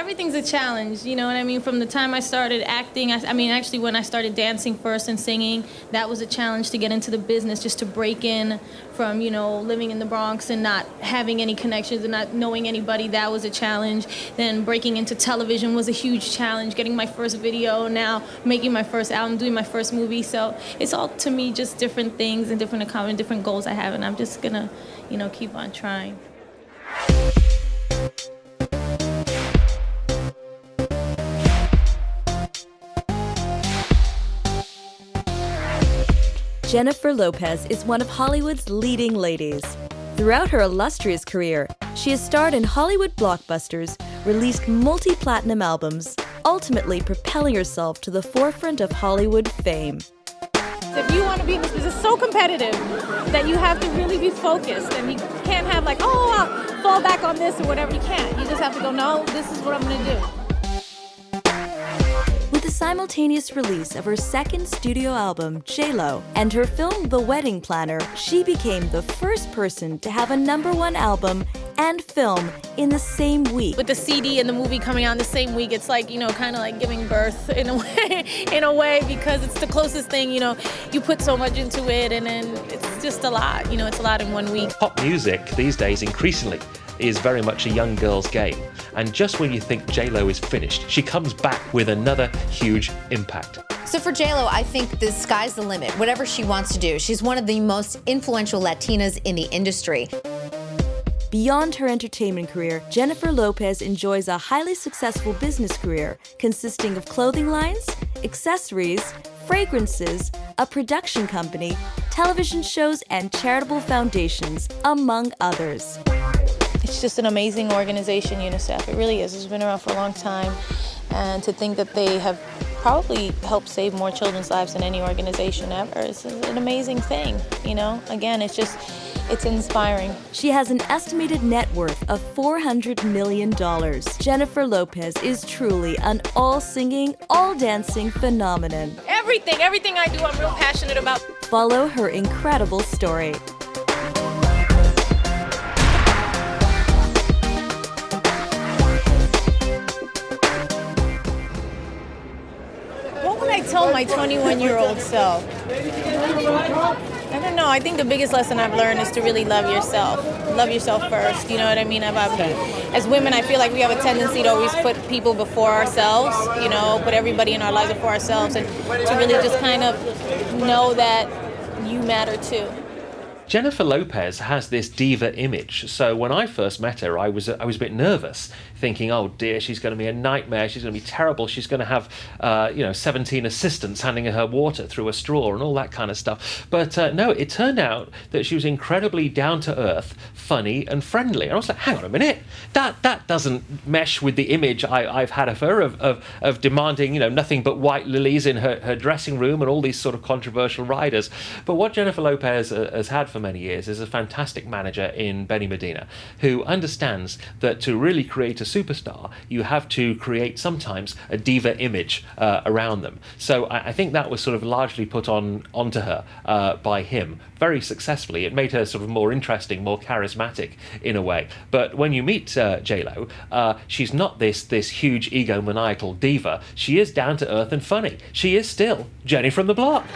everything's a challenge, you know what I mean? From the time I started acting, actually when I started dancing first and singing, that was a challenge to get into the business, just to break in from, you know, living in the Bronx and not having any connections and not knowing anybody. That was a challenge. Then breaking into television was a huge challenge, getting my first video, now making my first album, doing my first movie. So it's all, to me, just different things and different accomplishments, different goals I have, and I'm just gonna, you know, keep on trying. Jennifer Lopez is one of Hollywood's leading ladies. Throughout her illustrious career, she has starred in Hollywood blockbusters, released multi-platinum albums, ultimately propelling herself to the forefront of Hollywood fame. If you want to be in this business, it's so competitive that you have to really be focused, and you can't have like, oh, I'll fall back on this or whatever. You can't. You just have to go, no, this is what I'm going to do. With the simultaneous release of her second studio album, J.Lo, and her film The Wedding Planner, she became the first person to have a #1 album and film in the same week. With the CD and the movie coming out in the same week, it's like, you know, kind of like giving birth in a way, because it's the closest thing, you know, you put so much into it, and then it's just a lot, you know, it's a lot in 1 week. Pop music these days increasingly is very much a young girl's game. And just when you think J.Lo is finished, she comes back with another huge impact. So for J.Lo, I think the sky's the limit. Whatever she wants to do. She's one of the most influential Latinas in the industry. Beyond her entertainment career, Jennifer Lopez enjoys a highly successful business career consisting of clothing lines, accessories, fragrances, a production company, television shows, and charitable foundations, among others. It's just an amazing organization, UNICEF. It really is. It's been around for a long time. And to think that they have probably helped save more children's lives than any organization ever is an amazing thing, you know? Again, it's inspiring. She has an estimated net worth of $400 million. Jennifer Lopez is truly an all-singing, all-dancing phenomenon. Everything I do, I'm real passionate about. Follow her incredible story. What would I tell my 21-year-old self? I don't know. I think the biggest lesson I've learned is to really love yourself. Love yourself first. You know what I mean? As women, I feel like we have a tendency to always put people before ourselves, you know, put everybody in our lives before ourselves, and to really just kind of know that you matter too. Jennifer Lopez has this diva image, so when I first met her, I was a bit nervous, thinking, oh dear, she's going to be a nightmare, she's going to be terrible, she's going to have 17 assistants handing her water through a straw and all that kind of stuff. But no, it turned out that she was incredibly down-to-earth, funny and friendly. And I was like, hang on a minute, that doesn't mesh with the image I've had of her, of demanding, you know, nothing but white lilies in her dressing room and all these sort of controversial riders. But what Jennifer Lopez has had for many years is a fantastic manager in Benny Medina, who understands that to really create a superstar, you have to create sometimes a diva image around them. So I think that was sort of largely put onto her by him very successfully. It made her sort of more interesting, more charismatic in a way. But when you meet J.Lo, she's not this huge egomaniacal diva. She is down to earth and funny. She is still Jenny from the block.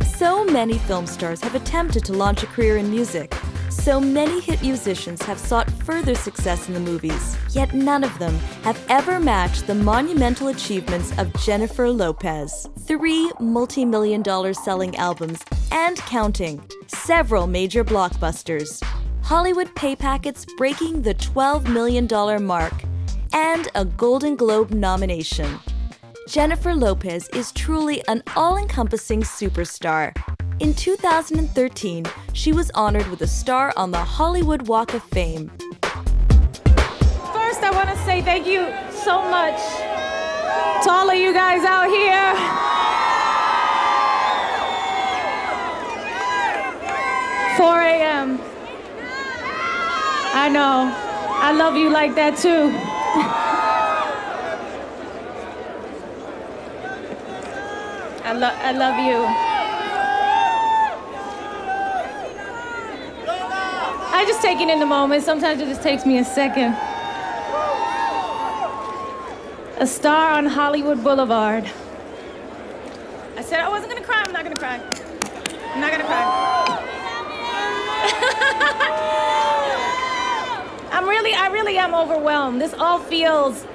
So many film stars have attempted to launch a career in music. So many hit musicians have sought further success in the movies, yet none of them have ever matched the monumental achievements of Jennifer Lopez. 3 multi-million-dollar selling albums and counting, several major blockbusters, Hollywood pay packets breaking the $12 million mark, and a Golden Globe nomination. Jennifer Lopez is truly an all-encompassing superstar. In 2013, she was honored with a star on the Hollywood Walk of Fame. First, I want to say thank you so much to all of you guys out here. 4 a.m. I know. I love you like that too. I love you. I just take it in the moment. Sometimes it just takes me a second. A star on Hollywood Boulevard. I said I wasn't gonna cry. I'm not gonna cry. I'm not gonna cry. I really am overwhelmed. This all feels,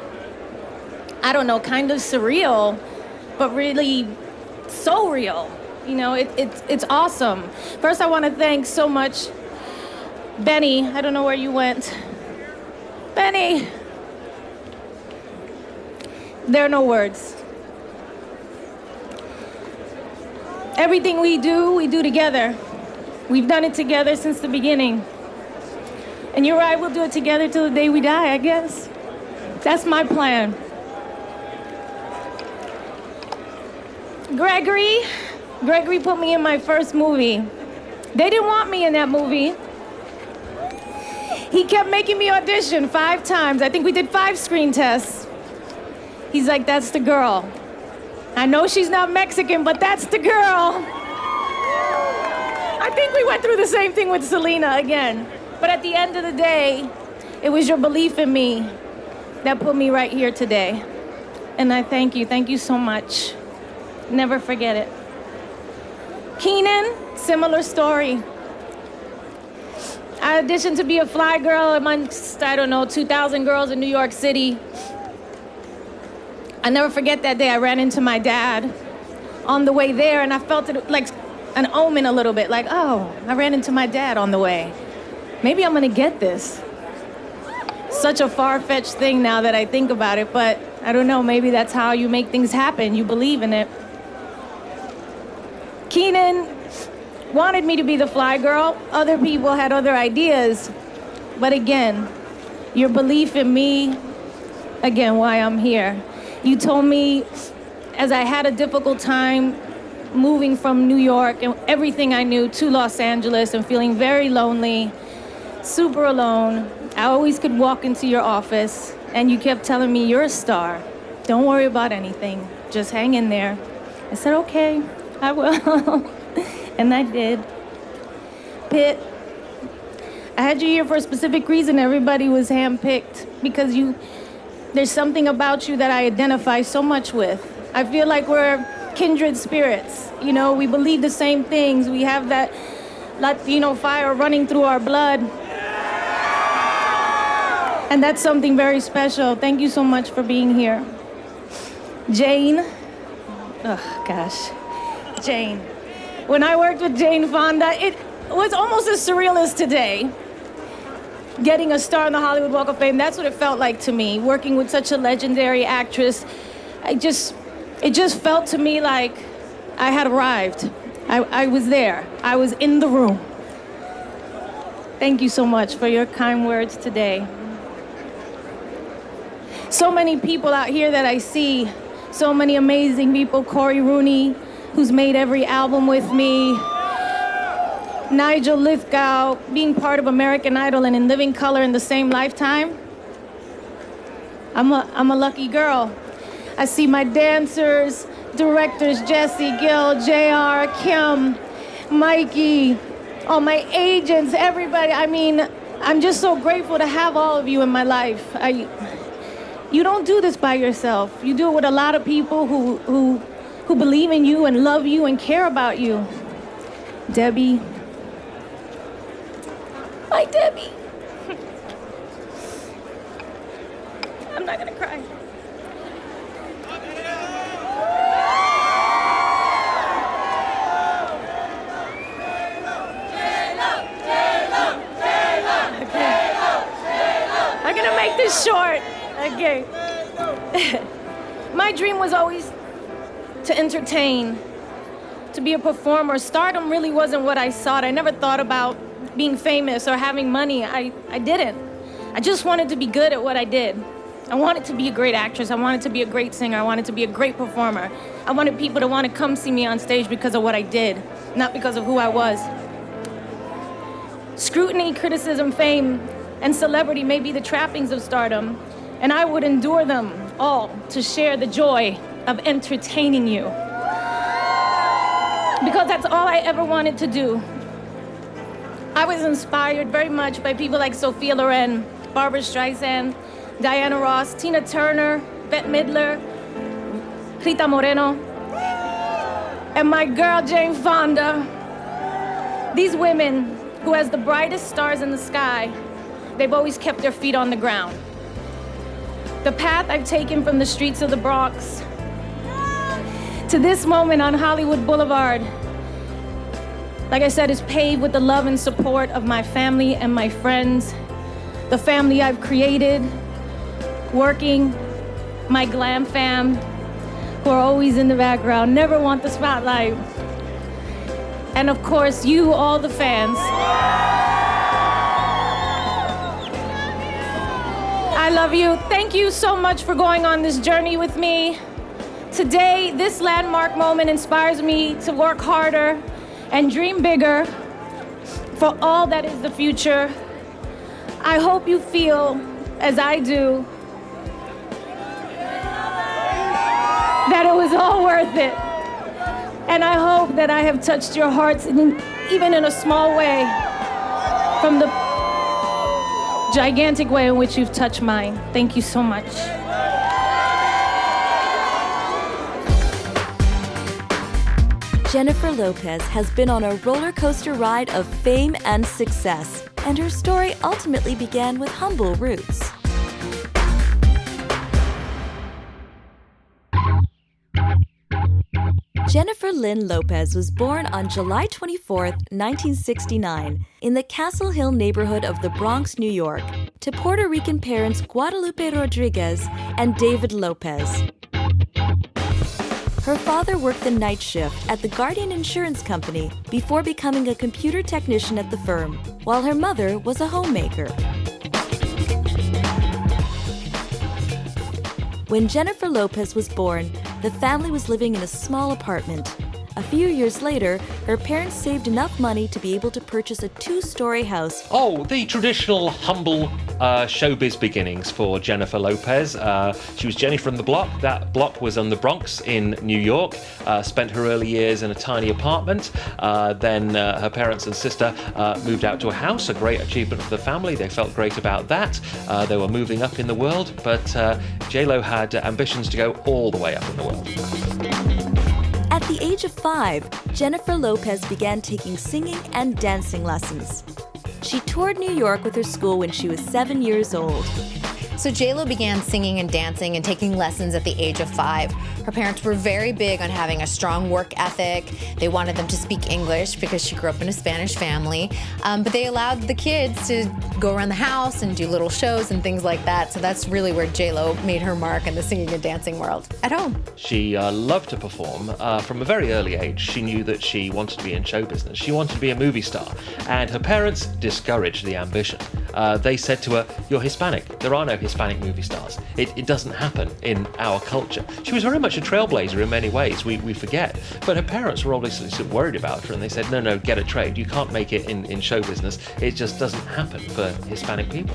I don't know, kind of surreal, but really so real. You know, it's awesome. First, I want to thank so much Benny. I don't know where you went. Benny. There are no words. Everything we do together. We've done it together since the beginning. And you're right, we'll do it together till the day we die, I guess. That's my plan. Gregory put me in my first movie. They didn't want me in that movie. He kept making me audition 5 times. I think we did 5 screen tests. He's like, that's the girl. I know she's not Mexican, but that's the girl. I think we went through the same thing with Selena again. But at the end of the day, it was your belief in me that put me right here today. And I thank you. Thank you so much. Never forget it. Keenan, similar story. I auditioned to be a fly girl amongst, 2,000 girls in New York City. I never forget that day I ran into my dad on the way there, and I felt it like an omen a little bit, like, oh, I ran into my dad on the way. Maybe I'm gonna get this. Such a far-fetched thing now that I think about it, but I don't know, maybe that's how you make things happen. You believe in it. Keenan wanted me to be the fly girl. Other people had other ideas. But again, your belief in me, again, why I'm here. You told me as I had a difficult time moving from New York and everything I knew to Los Angeles and feeling very lonely, super alone, I always could walk into your office and you kept telling me, you're a star. Don't worry about anything. Just hang in there. I said, okay, I will. And I did. Pitt, I had you here for a specific reason. Everybody was handpicked because there's something about you that I identify so much with. I feel like we're kindred spirits. You know, we believe the same things. We have that Latino fire running through our blood. And that's something very special. Thank you so much for being here. Jane. Oh, gosh. Jane. When I worked with Jane Fonda, it was almost as surreal as today. Getting a star on the Hollywood Walk of Fame, that's what it felt like to me. Working with such a legendary actress, it just felt to me like I had arrived. I was there. I was in the room. Thank you so much for your kind words today. So many people out here that I see, so many amazing people. Corey Rooney, who's made every album with me. Nigel Lithgow, being part of American Idol and in Living Color in the same lifetime. I'm a lucky girl. I see my dancers, directors, Jesse, Gil, JR, Kim, Mikey, all my agents, everybody. I mean, I'm just so grateful to have all of you in my life. You don't do this by yourself. You do it with a lot of people who believe in you and love you and care about you. Debbie. Hi, Debbie. I'm not gonna cry. I'm gonna make this short. Okay. My dream was always to entertain, to be a performer. Stardom really wasn't what I sought. I never thought about being famous or having money. I didn't. I just wanted to be good at what I did. I wanted to be a great actress. I wanted to be a great singer. I wanted to be a great performer. I wanted people to want to come see me on stage because of what I did, not because of who I was. Scrutiny, criticism, fame, and celebrity may be the trappings of stardom, and I would endure them all to share the joy of entertaining you. Because that's all I ever wanted to do. I was inspired very much by people like Sophia Loren, Barbara Streisand, Diana Ross, Tina Turner, Bette Midler, Rita Moreno, and my girl Jane Fonda. These women, who as the brightest stars in the sky, they've always kept their feet on the ground. The path I've taken from the streets of the Bronx to this moment on Hollywood Boulevard, like I said, is paved with the love and support of my family and my friends, the family I've created, working, my glam fam, who are always in the background, never want the spotlight. And of course, you, all the fans. I love you. Thank you so much for going on this journey with me. Today, this landmark moment inspires me to work harder and dream bigger for all that is the future. I hope you feel, as I do, that it was all worth it. And I hope that I have touched your hearts, even in a small way, from the gigantic way in which you've touched mine. Thank you so much. Jennifer Lopez has been on a roller coaster ride of fame and success, and her story ultimately began with humble roots. Jennifer Lynn Lopez was born on July 24, 1969, in the Castle Hill neighborhood of the Bronx, New York, to Puerto Rican parents Guadalupe Rodriguez and David Lopez. Her father worked the night shift at the Guardian Insurance Company before becoming a computer technician at the firm, while her mother was a homemaker. When Jennifer Lopez was born, the family was living in a small apartment. A few years later, her parents saved enough money to be able to purchase a 2-story house. Oh, the traditional humble showbiz beginnings for Jennifer Lopez. She was Jenny from the Block. That block was on the Bronx in New York. Spent her early years in a tiny apartment. Then her parents and sister moved out to a house, a great achievement for the family. They felt great about that. They were moving up in the world, but J-Lo had ambitions to go all the way up in the world. At the age of 5, Jennifer Lopez began taking singing and dancing lessons. She toured New York with her school when she was 7 years old. So J-Lo began singing and dancing and taking lessons at the age of 5. Her parents were very big on having a strong work ethic. They wanted them to speak English because she grew up in a Spanish family. But they allowed the kids to go around the house and do little shows and things like that. So that's really where J-Lo made her mark in the singing and dancing world, at home. She loved to perform. From a very early age, she knew that she wanted to be in show business. She wanted to be a movie star. And her parents discouraged the ambition. They said to her, "You're Hispanic. There are no Hispanic movie stars. It doesn't happen in our culture." She was very much a trailblazer in many ways, we forget. But her parents were obviously sort of worried about her, and they said, no, get a trade. You can't make it in show business. It just doesn't happen for Hispanic people.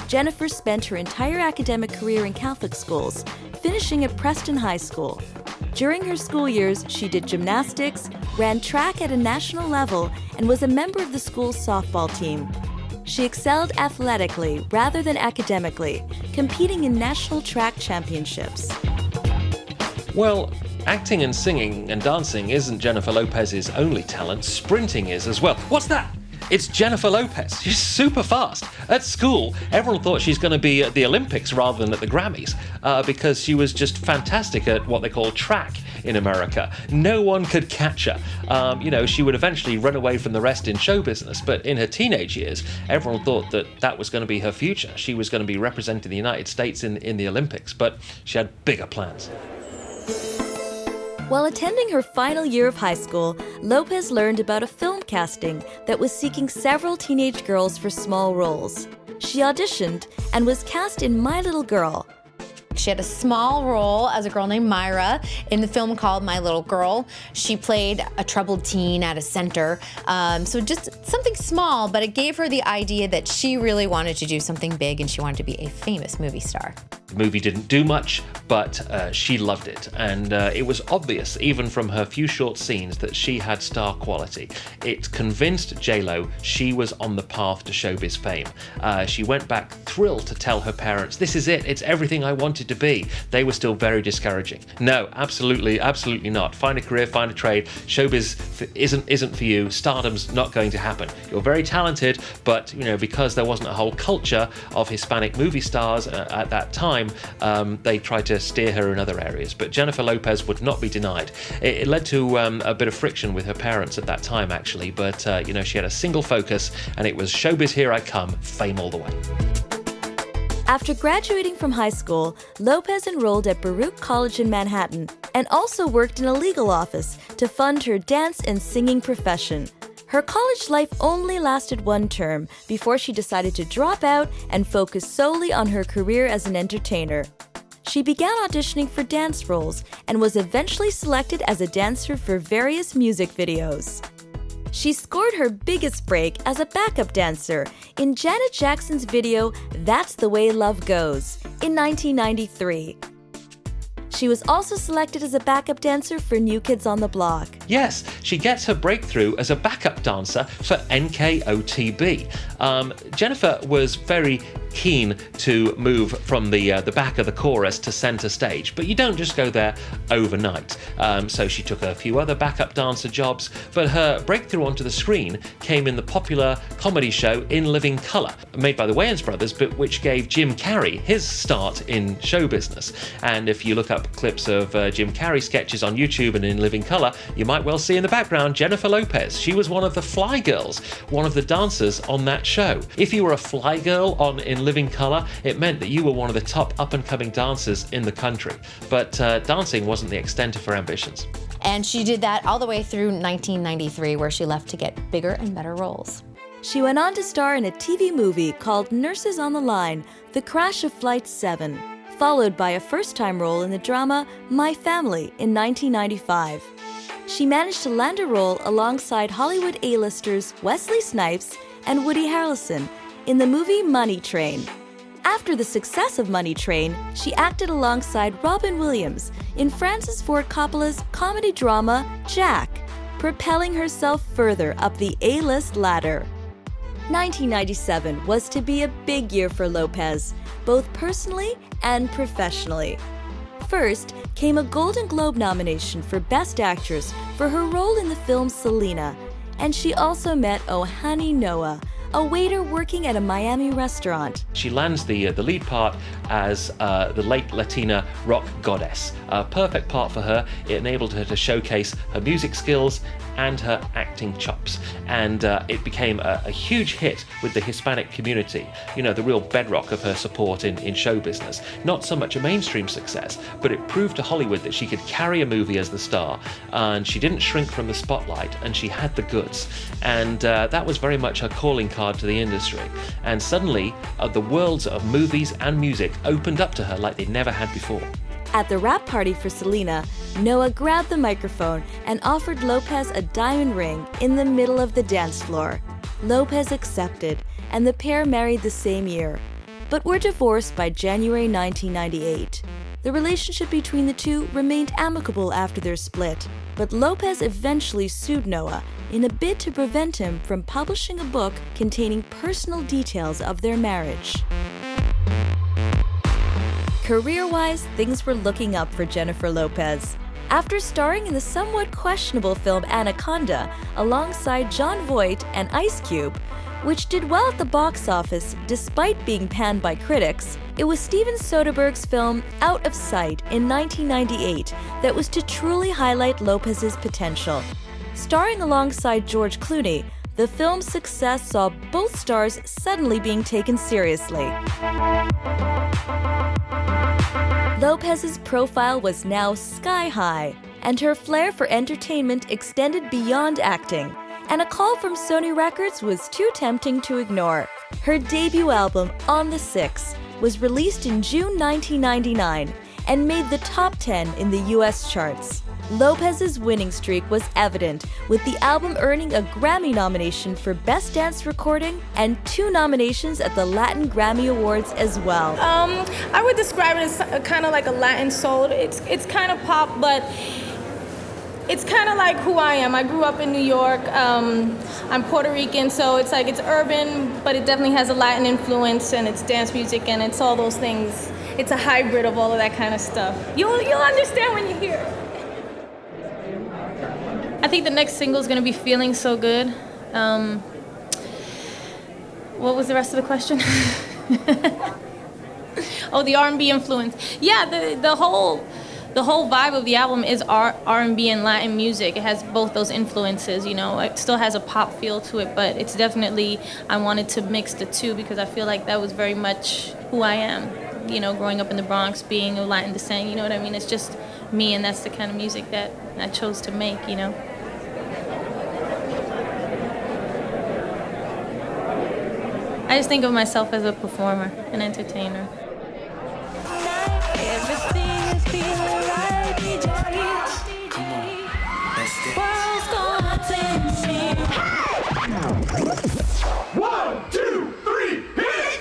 Jennifer spent her entire academic career in Catholic schools, finishing at Preston High School. During her school years, she did gymnastics, ran track at a national level, and was a member of the school's softball team. She excelled athletically rather than academically, competing in national track championships. Well, acting and singing and dancing isn't Jennifer Lopez's only talent. Sprinting is as well. What's that? It's Jennifer Lopez. She's super fast. At school, everyone thought she's going to be at the Olympics rather than at the Grammys because she was just fantastic at what they call track in America. No one could catch her. She would eventually run away from the rest in show business, but in her teenage years, everyone thought that was going to be her future. She was going to be representing the United States in the Olympics, but she had bigger plans. While attending her final year of high school, Lopez learned about a film casting that was seeking several teenage girls for small roles. She auditioned and was cast in My Little Girl. She had a small role as a girl named Myra in the film called My Little Girl. She played a troubled teen at a center. So just something small, but it gave her the idea that she really wanted to do something big and she wanted to be a famous movie star. The movie didn't do much, but she loved it, and it was obvious, even from her few short scenes, that she had star quality. It convinced J-Lo she was on the path to showbiz fame. She went back thrilled to tell her parents, "This is it, it's everything I wanted to be." They were still very discouraging. "No, absolutely not. Find a career, find a trade. Showbiz isn't for you. Stardom's not going to happen. You're very talented, but because there wasn't a whole culture of Hispanic movie stars at that time, they tried to steer her in other areas. But Jennifer Lopez would not be denied. It led to a bit of friction with her parents at that time, actually, but she had a single focus, and it was showbiz, here I come, fame all the way. After graduating from high school, Lopez enrolled at Baruch College in Manhattan and also worked in a legal office to fund her dance and singing profession. Her college life only lasted one term before she decided to drop out and focus solely on her career as an entertainer. She began auditioning for dance roles and was eventually selected as a dancer for various music videos. She scored her biggest break as a backup dancer in Janet Jackson's video That's the Way Love Goes in 1993. She was also selected as a backup dancer for New Kids on the Block. Yes, she gets her breakthrough as a backup dancer for NKOTB. Jennifer was very keen to move from the back of the chorus to center stage, but you don't just go there overnight. So she took a few other backup dancer jobs, but her breakthrough onto the screen came in the popular comedy show In Living Color, made by the Wayans brothers, but which gave Jim Carrey his start in show business. And if you look up clips of Jim Carrey sketches on YouTube and In Living Color, you might well see in the background Jennifer Lopez. She was one of the fly girls, one of the dancers on that show. If you were a fly girl on In Living Color, it meant that you were one of the top up-and-coming dancers in the country. But dancing wasn't the extent of her ambitions. And she did that all the way through 1993, where she left to get bigger and better roles. She went on to star in a TV movie called Nurses on the Line, The Crash of Flight 7, followed by a first-time role in the drama My Family in 1995. She managed to land a role alongside Hollywood A-listers Wesley Snipes and Woody Harrelson in the movie Money Train. After the success of Money Train, she acted alongside Robin Williams in Francis Ford Coppola's comedy drama Jack, propelling herself further up the A-list ladder. 1997 was to be a big year for Lopez, both personally and professionally. First came a Golden Globe nomination for Best Actress for her role in the film Selena, and she also met Ohani Noah, a waiter working at a Miami restaurant. She lands the lead part as the late Latina rock goddess. A perfect part for her. It enabled her to showcase her music skills and her acting chops. And it became a huge hit with the Hispanic community, the real bedrock of her support in show business. Not so much a mainstream success, but it proved to Hollywood that she could carry a movie as the star, and she didn't shrink from the spotlight, and she had the goods. And that was very much her calling card to the industry. And suddenly, the worlds of movies and music opened up to her like they never had before. At the wrap party for Selena, Noah grabbed the microphone and offered Lopez a diamond ring in the middle of the dance floor. Lopez accepted, and the pair married the same year, but were divorced by January 1998. The relationship between the two remained amicable after their split, but Lopez eventually sued Noah in a bid to prevent him from publishing a book containing personal details of their marriage. Career-wise, things were looking up for Jennifer Lopez. After starring in the somewhat questionable film Anaconda alongside Jon Voight and Ice Cube, which did well at the box office despite being panned by critics, it was Steven Soderbergh's film Out of Sight in 1998 that was to truly highlight Lopez's potential. Starring alongside George Clooney, the film's success saw both stars suddenly being taken seriously. Lopez's profile was now sky high, and her flair for entertainment extended beyond acting, and a call from Sony Records was too tempting to ignore. Her debut album, On the Six, was released in June 1999 and made the top 10 in the US charts. Lopez's winning streak was evident, with the album earning a Grammy nomination for Best Dance Recording and 2 nominations at the Latin Grammy Awards as well. I would describe it as kind of like a Latin soul. It's kind of pop, but it's kind of like who I am. I grew up in New York. I'm Puerto Rican, so it's like it's urban, but it definitely has a Latin influence, and it's dance music, and it's all those things. It's a hybrid of all of that kind of stuff. You'll understand when you hear it. I think the next single is going to be Feeling So Good. What was the rest of the question? Oh, the R&B influence. Yeah, the whole vibe of the album is R&B and Latin music. It has both those influences, you know. It still has a pop feel to it, but it's definitely, I wanted to mix the two because I feel like that was very much who I am. You know, growing up in the Bronx, being of Latin descent, you know what I mean? It's just me, and that's the kind of music that I chose to make, you know. I just think of myself as a performer, an entertainer. One, two, three, hit it!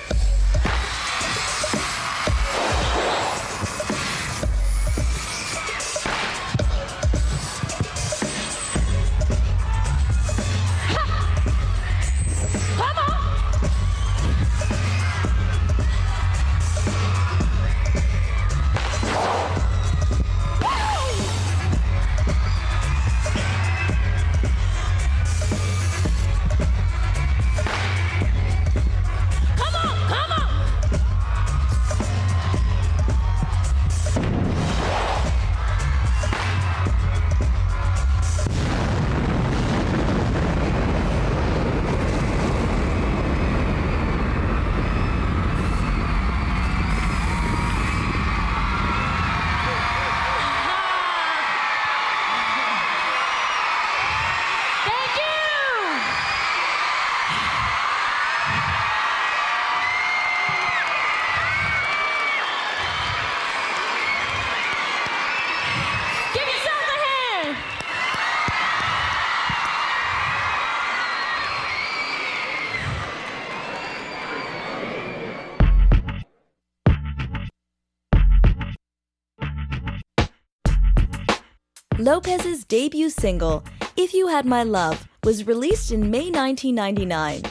Lopez's debut single, If You Had My Love, was released in May 1999.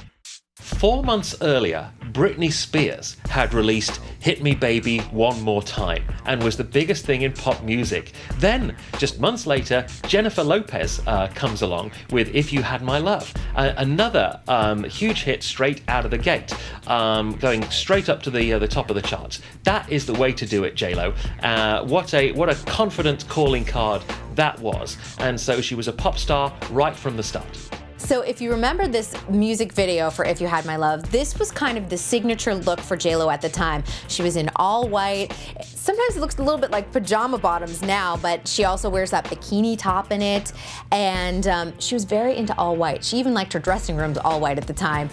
4 months earlier, Britney Spears had released Hit Me Baby One More Time and was the biggest thing in pop music. Then, just months later, Jennifer Lopez comes along with If You Had My Love, another huge hit straight out of the gate, going straight up to the top of the charts. That is the way to do it, J-Lo. What a confident calling card that was. And so she was a pop star right from the start. So if you remember this music video for If You Had My Love, this was kind of the signature look for J-Lo at the time. She was in all white. Sometimes it looks a little bit like pajama bottoms now, but she also wears that bikini top in it. And she was very into all white. She even liked her dressing rooms all white at the time.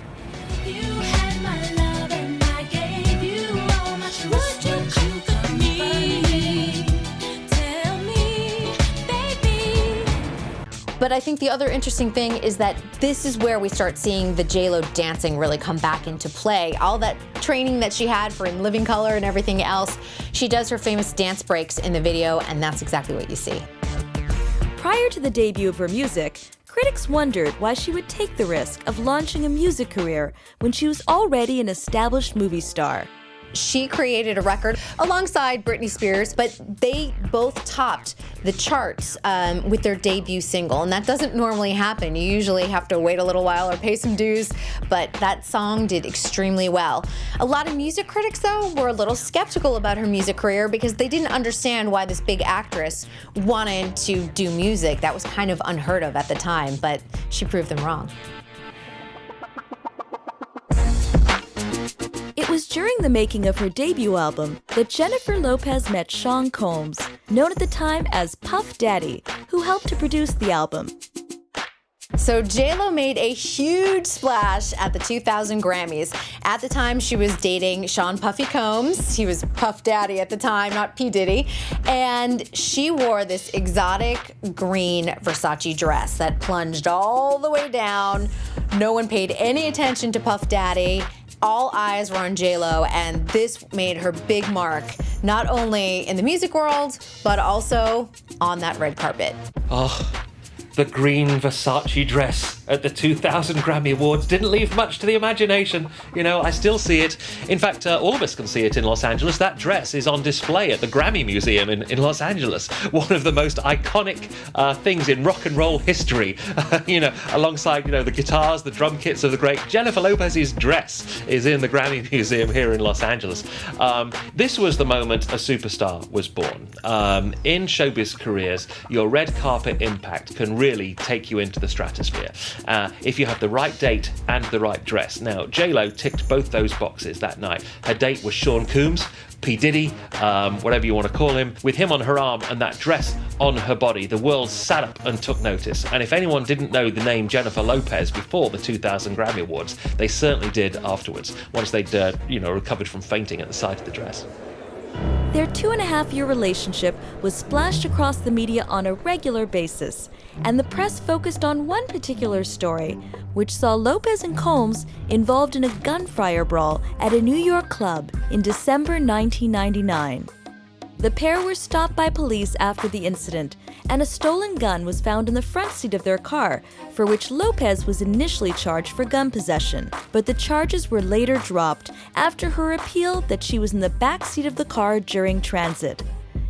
You had my love and I gave you all my trust. What you for me? Tell me, baby. But I think the other interesting thing is that this is where we start seeing the J-Lo dancing really come back into play. All that training that she had for In Living Color and everything else, she does her famous dance breaks in the video, and that's exactly what you see. Prior to the debut of her music, critics wondered why she would take the risk of launching a music career when she was already an established movie star. She created a record alongside Britney Spears, but they both topped the charts with their debut single, and that doesn't normally happen. You usually have to wait a little while or pay some dues, but that song did extremely well. A lot of music critics, though, were a little skeptical about her music career because they didn't understand why this big actress wanted to do music. That was kind of unheard of at the time, but she proved them wrong. It was during the making of her debut album that Jennifer Lopez met Sean Combs, known at the time as Puff Daddy, who helped to produce the album. So J-Lo made a huge splash at the 2000 Grammys. At the time, she was dating Sean Puffy Combs. He was Puff Daddy at the time, not P. Diddy. And she wore this exotic green Versace dress that plunged all the way down. No one paid any attention to Puff Daddy. All eyes were on J-Lo, and this made her big mark, not only in the music world, but also on that red carpet. Oh, the green Versace dress at the 2000 Grammy Awards didn't leave much to the imagination. You know, I still see it. In fact, all of us can see it in Los Angeles. That dress is on display at the Grammy Museum in Los Angeles. One of the most iconic things in rock and roll history. You know, alongside, you know, the guitars, the drum kits of the great Jennifer Lopez's dress is in the Grammy Museum here in Los Angeles. This was the moment a superstar was born. In showbiz careers, your red carpet impact can really take you into the stratosphere if you have the right date and the right dress. Now, J-Lo ticked both those boxes that night. Her date was Sean Combs, P. Diddy, whatever you want to call him. With him on her arm and that dress on her body, the world sat up and took notice. And if anyone didn't know the name Jennifer Lopez before the 2000 Grammy Awards, they certainly did afterwards, once they'd recovered from fainting at the sight of the dress. Their 2.5-year relationship was splashed across the media on a regular basis, and the press focused on one particular story, which saw Lopez and Combs involved in a gunfire brawl at a New York club in December 1999. The pair were stopped by police after the incident, and a stolen gun was found in the front seat of their car, for which Lopez was initially charged for gun possession. But the charges were later dropped after her appeal that she was in the back seat of the car during transit.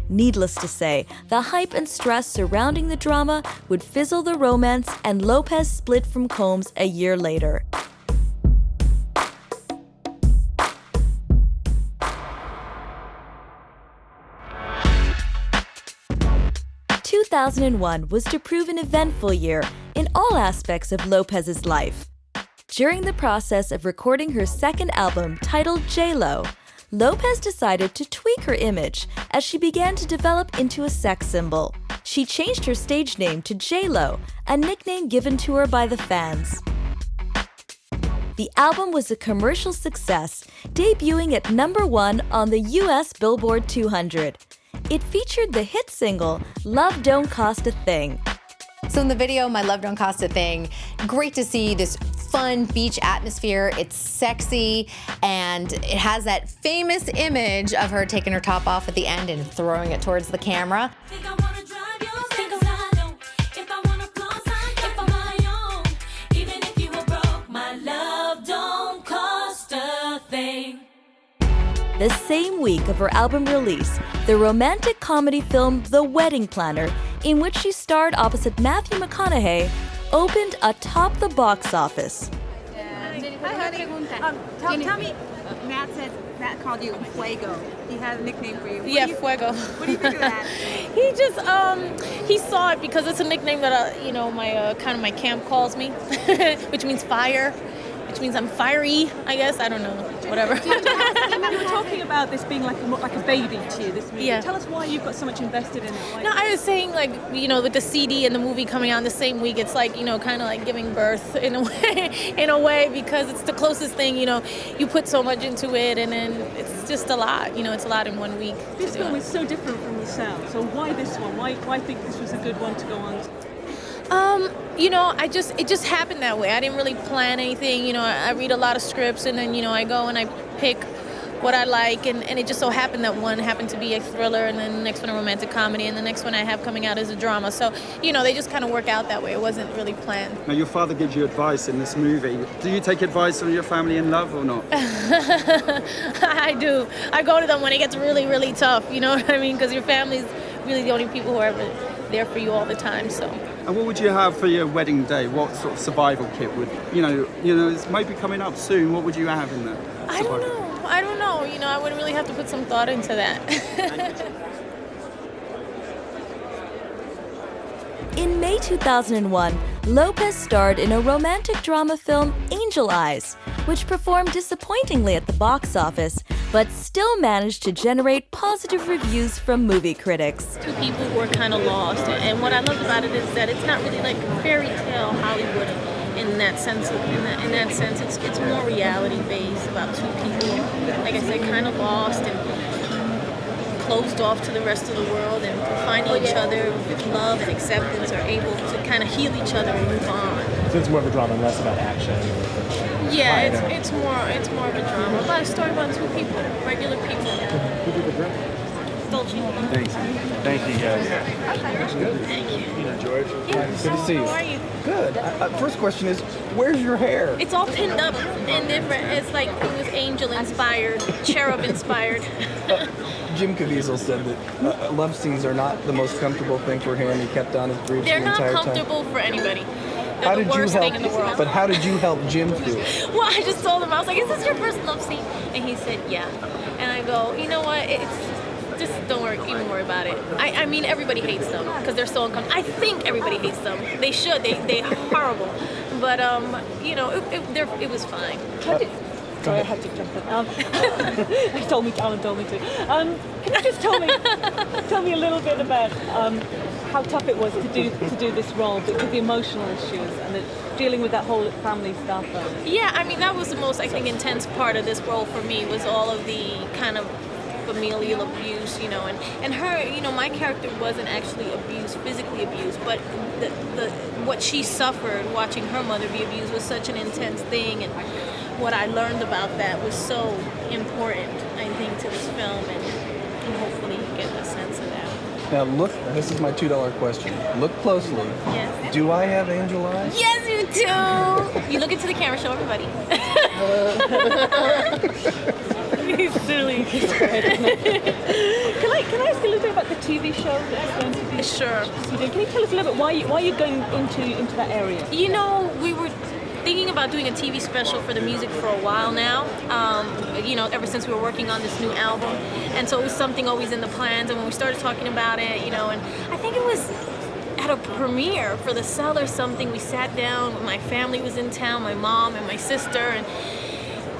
Needless to say, the hype and stress surrounding the drama would fizzle the romance, and Lopez split from Combs a year later. 2001 was to prove an eventful year in all aspects of Lopez's life. During the process of recording her second album titled J-Lo, Lopez decided to tweak her image as she began to develop into a sex symbol. She changed her stage name to J-Lo, a nickname given to her by the fans. The album was a commercial success, debuting at #1 on the US Billboard 200. It featured the hit single, Love Don't Cost a Thing. So in the video, My Love Don't Cost a Thing, great to see this fun beach atmosphere. It's sexy, and it has that famous image of her taking her top off at the end and throwing it towards the camera. Think I wanna drive your think I don't. If I wanna floss, if I'm my own. Even if you were broke, my love don't cost a thing. The same week of her album release, the romantic comedy film The Wedding Planner, in which she starred opposite Matthew McConaughey, opened atop the box office. Tell me, Matt called you Fuego. He had a nickname for you. Yeah, Fuego. What do you think of that? He just he saw it because it's a nickname that my kind of my camp calls me, which means fire, which means I'm fiery. I guess I don't know, whatever. You were talking about this being like a baby to you, this movie. Yeah. Tell us why you've got so much invested in it. No, I was saying with the CD and the movie coming out the same week, it's like kind of like giving birth in a way, because it's the closest thing. You put so much into it, and then it's just a lot. It's a lot in 1 week. This film is so different from The Cell. So why this one? Why think this was a good one to go on? It just happened that way. I didn't really plan anything. I read a lot of scripts, and then I go and I pick what I like, and it just so happened that one happened to be a thriller, and then the next one a romantic comedy, and the next one I have coming out is a drama. So, they just kind of work out that way. It wasn't really planned. Now, your father gives you advice in this movie. Do you take advice from your family in love or not? I do. I go to them when it gets really, really tough, you know what I mean? Because your family's really the only people who are ever there for you all the time, so. And what would you have for your wedding day? What sort of survival kit would, it's maybe coming up soon. What would you have in there? I don't know. I would really have to put some thought into that. In May 2001, Lopez starred in a romantic drama film, Angel Eyes, which performed disappointingly at the box office, but still managed to generate positive reviews from movie critics. Two people who are kind of lost, and what I love about it is that it's not really like fairy tale Hollywood in that sense. In that sense, it's more reality based about two people, like I said, kind of lost and closed off to the rest of the world, and finding each other with love and acceptance are able to kind of heal each other and move on. So it's more of a drama and less about action. Yeah, it's more of a drama, about a story about two people, regular people. Who did the drama? Dolce. Thanks. Thank you, guys. Thank you. You know, George. Yeah, Good to see you. How are you? Good. First question is, where's your hair? It's all pinned up and different. It's like it was angel inspired, cherub inspired. Jim Caviezel said that love scenes are not the most comfortable thing for him. He kept on his briefs They're the not entire time. comfortable for anybody. How They're did the worst you thing help? in the world. But how did you help Jim through it? Well, I just told him, I was like, is this your first love scene? And he said, yeah. And I go, you know what? Just don't even worry about it. I mean, everybody hates them because they're so uncomfortable. I think everybody hates them. They should. They're horrible. But, you know, it was fine. Sorry, I had to jump in. He told me, Alan told me to. Can you just tell me a little bit about how tough it was to do this role, with the emotional issues and dealing with that whole family stuff? Yeah, I mean, that was the most, I think, intense part of this role for me, was all of the kind of familial abuse, you know, and her, you know, my character wasn't actually abused, physically abused, but the what she suffered watching her mother be abused was such an intense thing, and what I learned about that was so important, I think, to this film, and hopefully you get a sense of that. Now look, this is my $2 question. Look closely. Yes. Do I have angel eyes? Yes, you do. You look into the camera, show everybody. He's silly. Can I ask a little bit about the TV show that's going to be? Sure. Can you tell us a little bit why you're going into that area? You know, we were thinking about doing a TV special for the music for a while now, you know, ever since we were working on this new album, and so it was something always in the plans, and when we started talking about it, you know, and I think it was at a premiere for The Cellar something, we sat down, my family was in town, my mom and my sister,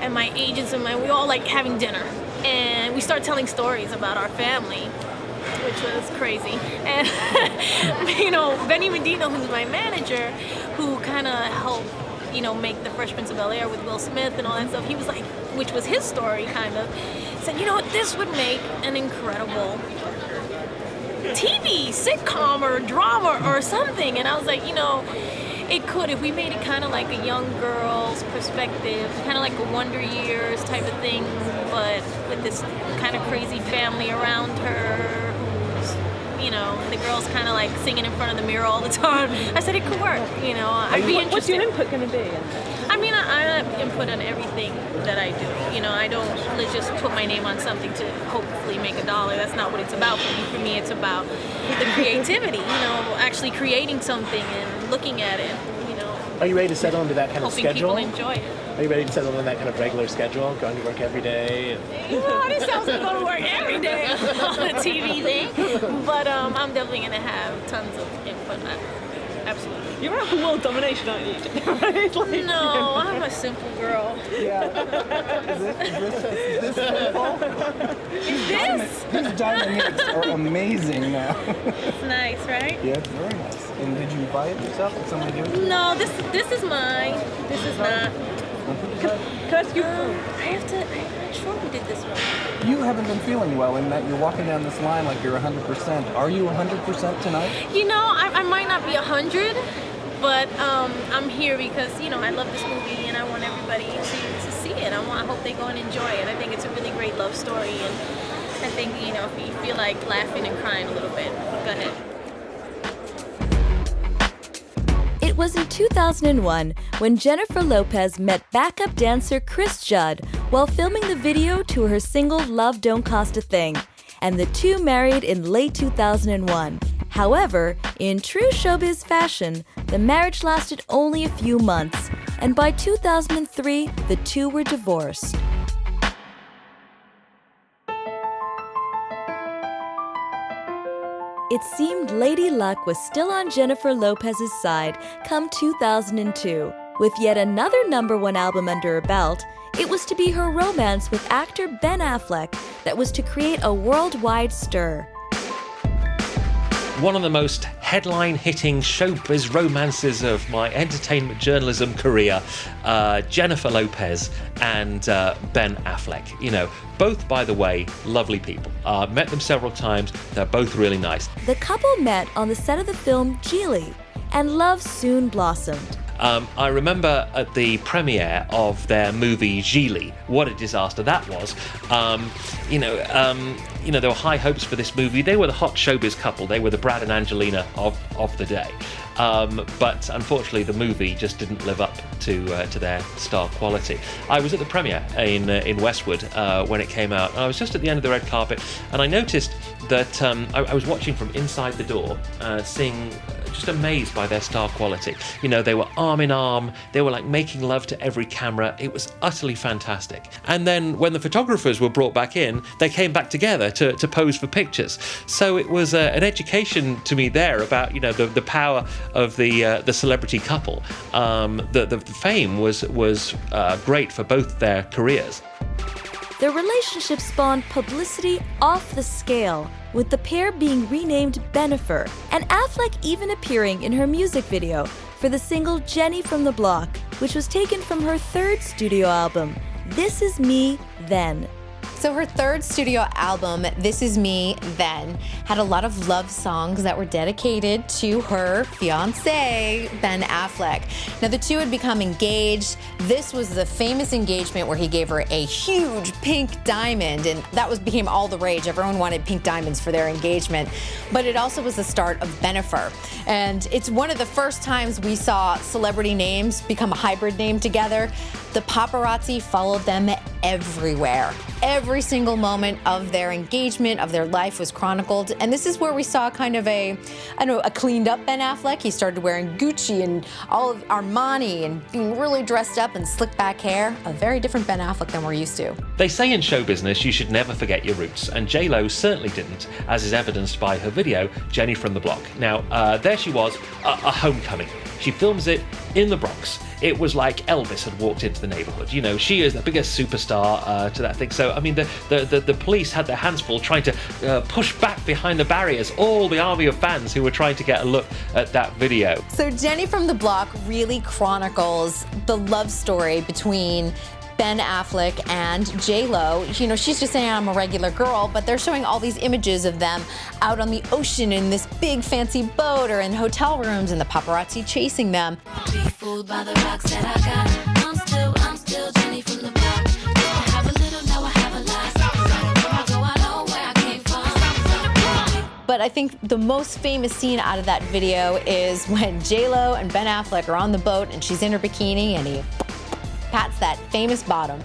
and my agents and we all like having dinner, and we started telling stories about our family, which was crazy. And you know, Benny Medina, who's my manager, who kind of helped, you know, make The Fresh Prince of Bel-Air with Will Smith and all that stuff, he was like, which was his story kind of, said, you know what, this would make an incredible TV sitcom or drama or something. And I was like, you know, it could, if we made it kind of like a young girl's perspective, kind of like a Wonder Years type of thing, but with this kind of crazy family around her, who's, you know, the girl's kind of like singing in front of the mirror all the time. I said it could work, you know. I'd be interested. What's your input going to be? I mean, I have input on everything that I do. You know, I don't just put my name on something to hopefully make $1. That's not what it's about for me. For me, it's about the creativity, you know, actually creating something and looking at it, you know. Are you ready to settle into that kind of hoping schedule? people enjoy it. Are you ready to settle into that kind of regular schedule, going to work every day? Well, this sounds like going to work every day on a TV thing. But I'm definitely going to have tons of input on that. Absolutely. You're out for world domination, aren't you? Right? Like, No, I'm a simple girl. Yeah. Is this This? These dynamics are amazing now. It's nice, right? Yeah, it's very nice. And did you buy it yourself? Did somebody give it to you? No, this is mine. This is not. Can I ask you? I'm not sure who did this one. You haven't been feeling well in that you're walking down this line like you're 100%. Are you 100% tonight? You know, I might not be 100, but I'm here because, you know, I love this movie and I want everybody to see it. I hope they go and enjoy it. I think it's a really great love story, and I think, you know, if you feel like laughing and crying a little bit, go ahead. It was in 2001 when Jennifer Lopez met backup dancer Chris Judd while filming the video to her single Love Don't Cost a Thing, and the two married in late 2001. However, in true showbiz fashion, the marriage lasted only a few months, and by 2003, the two were divorced. It seemed Lady Luck was still on Jennifer Lopez's side come 2002. With yet another #1 album under her belt, It was to be her romance with actor Ben Affleck that was to create a worldwide stir. One of the most headline-hitting showbiz romances of my entertainment journalism career, Jennifer Lopez and Ben Affleck. You know, both, by the way, lovely people. Met them several times. They're both really nice. The couple met on the set of the film Geely, and love soon blossomed. I remember at the premiere of their movie Geely, what a disaster that was. There were high hopes for this movie. They were the hot showbiz couple. They were the Brad and Angelina of the day. But unfortunately, the movie just didn't live up to their star quality. I was at the premiere in Westwood when it came out. I was just at the end of the red carpet, and I noticed that I was watching from inside the door, seeing just amazed by their star quality. You know, they were arm in arm, they were like making love to every camera. It was utterly fantastic. And then when the photographers were brought back in, they came back together to pose for pictures. So it was an education to me there about, you know, the power of the celebrity couple. The fame was great for both their careers. Their relationship spawned publicity off the scale, with the pair being renamed Bennifer, and Affleck even appearing in her music video for the single Jenny from the Block, which was taken from her third studio album, This Is Me Then. So her third studio album, This Is Me Then, had a lot of love songs that were dedicated to her fiancé, Ben Affleck. Now, the two had become engaged. This was the famous engagement where he gave her a huge pink diamond, and that became all the rage. Everyone wanted pink diamonds for their engagement. But it also was the start of Bennifer. And it's one of the first times we saw celebrity names become a hybrid name together. The paparazzi followed them everywhere. Every single moment of their engagement, of their life, was chronicled. And this is where we saw kind of a cleaned up Ben Affleck. He started wearing Gucci and all of Armani and being really dressed up and slick back hair. A very different Ben Affleck than we're used to. They say in show business you should never forget your roots, and J-Lo certainly didn't, as is evidenced by her video, Jenny from the Block. Now, there she was, a homecoming. She films it in the Bronx. It was like Elvis had walked into the neighborhood. You know, she is the biggest superstar to that thing. So, I mean, the police had their hands full trying to push back behind the barriers all the army of fans who were trying to get a look at that video. So Jenny from the Block really chronicles the love story between Ben Affleck and J-Lo. You know, she's just saying, I'm a regular girl, but they're showing all these images of them out on the ocean in this big fancy boat or in hotel rooms, and the paparazzi chasing them. Be fooled by the rocks that I got. I'm still Jenny from the Block. I have a little, now I have a lot. Where I go, I know where I came from. But I think the most famous scene out of that video is when J-Lo and Ben Affleck are on the boat and she's in her bikini and he pats that famous bottom.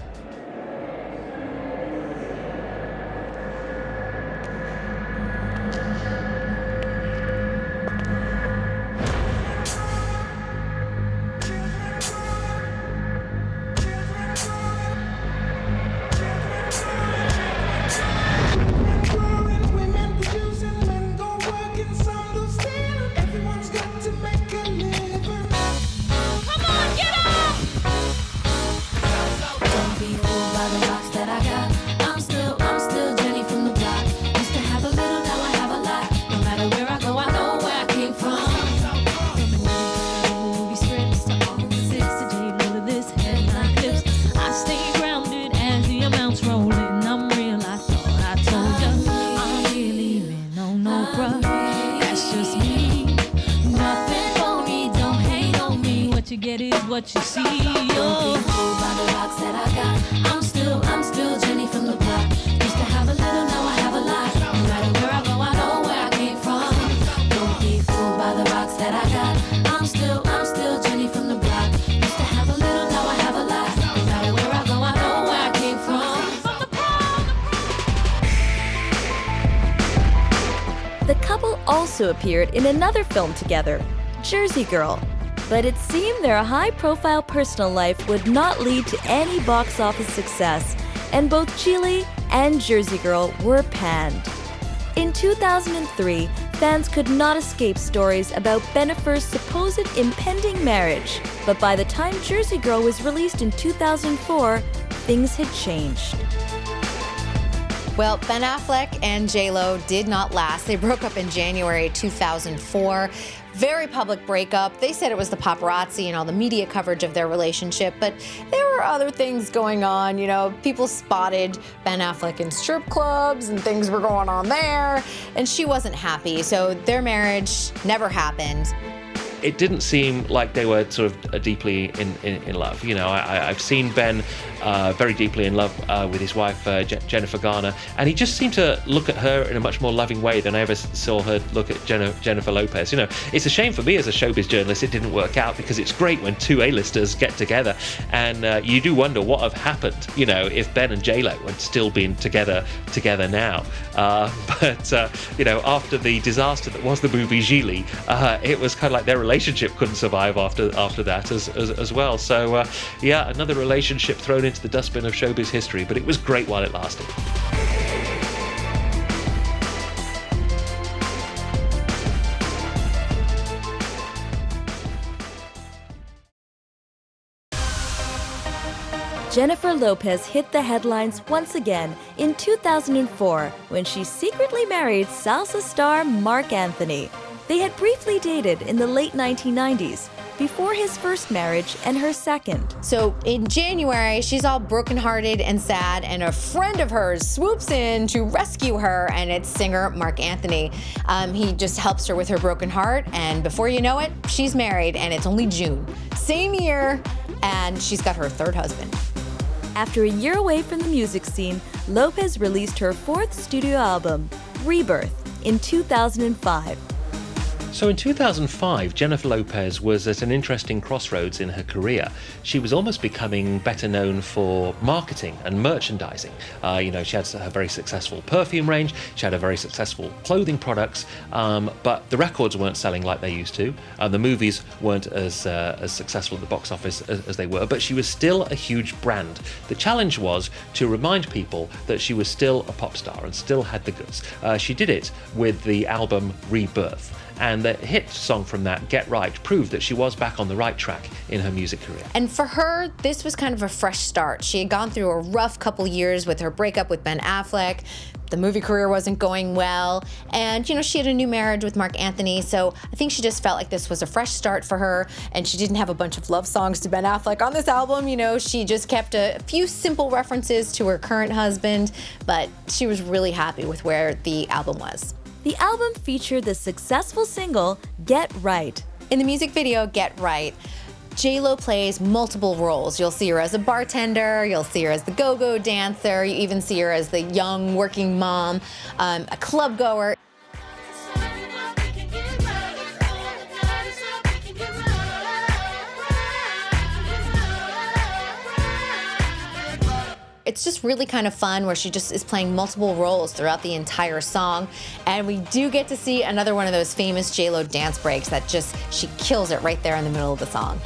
What you see, oh. By the rocks that I got, I'm still Jenny from the Block. Used to have a little, now I have a lot. No matter where I go, I know where I came from. Don't be fooled by the rocks that I got. I'm still Jenny from the Block. Used to have a little, now I have a lot. No matter where I go, I know where I came from. The couple also appeared in another film together, Jersey Girl. But it seemed their high-profile personal life would not lead to any box office success, and both Geely and Jersey Girl were panned. In 2003, fans could not escape stories about Bennifer's supposed impending marriage, but by the time Jersey Girl was released in 2004, things had changed. Well, Ben Affleck and J-Lo did not last. They broke up in January 2004. Very public breakup. They said it was the paparazzi and all the media coverage of their relationship, but there were other things going on. You know, people spotted Ben Affleck in strip clubs and things were going on there, and she wasn't happy. So their marriage never happened. It didn't seem like they were sort of deeply in love. You know, I've seen Ben very deeply in love with his wife, Jennifer Garner, and he just seemed to look at her in a much more loving way than I ever saw her look at Jennifer Lopez. You know, it's a shame for me as a showbiz journalist it didn't work out, because it's great when two A-listers get together, and you do wonder what have happened, you know, if Ben and J-Lo had still been together now. But you know, after the disaster that was the movie Gigli, it was kind of like their relationship couldn't survive after that as well. So yeah, another relationship thrown into the dustbin of showbiz history, but it was great while it lasted. Jennifer Lopez hit the headlines once again in 2004 when she secretly married salsa star Marc Anthony. They had briefly dated in the late 1990s, before his first marriage and her second. So in January, she's all brokenhearted and sad, and a friend of hers swoops in to rescue her, and it's singer Marc Anthony. He just helps her with her broken heart, and before you know it, she's married, and it's only June. Same year, and she's got her third husband. After a year away from the music scene, Lopez released her fourth studio album, Rebirth, in 2005. So in 2005, Jennifer Lopez was at an interesting crossroads in her career. She was almost becoming better known for marketing and merchandising. You know, she had her very successful perfume range, she had a very successful clothing products, but the records weren't selling like they used to. The movies weren't as successful at the box office as they were, but she was still a huge brand. The challenge was to remind people that she was still a pop star and still had the goods. She did it with the album Rebirth. And the hit song from that, Get Right, proved that she was back on the right track in her music career. And for her, this was kind of a fresh start. She had gone through a rough couple years with her breakup with Ben Affleck. The movie career wasn't going well. And, you know, she had a new marriage with Marc Anthony. So I think she just felt like this was a fresh start for her. And she didn't have a bunch of love songs to Ben Affleck on this album. You know, she just kept a few simple references to her current husband. But she was really happy with where the album was. The album featured the successful single, Get Right. In the music video, Get Right, J-Lo plays multiple roles. You'll see her as a bartender, you'll see her as the go-go dancer, you even see her as the young working mom, a club goer. It's just really kind of fun where she just is playing multiple roles throughout the entire song. And we do get to see another one of those famous J-Lo dance breaks that just, she kills it right there in the middle of the song.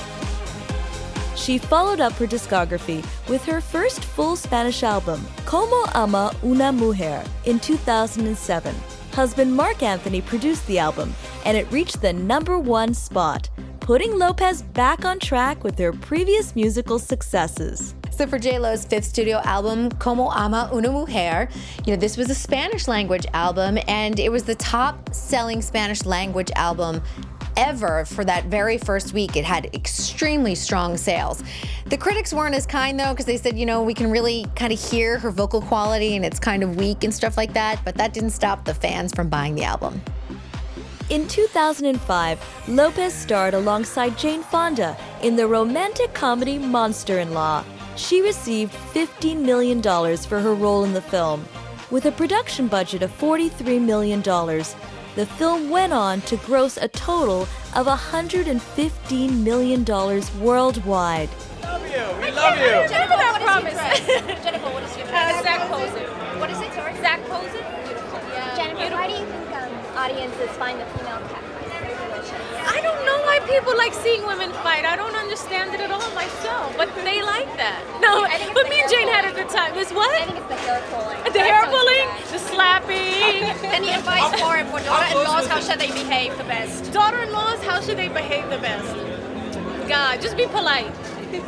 She followed up her discography with her first full Spanish album, Como Ama Una Mujer, in 2007. Husband Marc Anthony produced the album, and it reached the #1 spot, putting Lopez back on track with her previous musical successes. So for J-Lo's fifth studio album, Como Ama Una Mujer, you know, this was a Spanish language album, and it was the top-selling Spanish language album ever for that very first week. It had extremely strong sales. The critics weren't as kind, though, because they said, you know, we can really kind of hear her vocal quality and it's kind of weak and stuff like that, but that didn't stop the fans from buying the album. In 2005, Lopez starred alongside Jane Fonda in the romantic comedy Monster-in-Law. She received $15 million for her role in the film. With a production budget of $43 million, the film went on to gross a total of $115 million worldwide. We love you. Jennifer, I promise. Jennifer, what is your Zach Posen. What is it, sorry? Zach Posen? Yeah. Jennifer, why do you think audiences find the female cat fight so delicious? I don't know why people like seeing women fight. I don't understand it at all myself, but they like that. No, but me and Jane had a good time. It's what? I think it's the hair pulling. The hair pulling, the slapping. Any advice for daughter-in-laws? How should they behave the best? Daughter-in-laws, how should they behave the best? God, just be polite.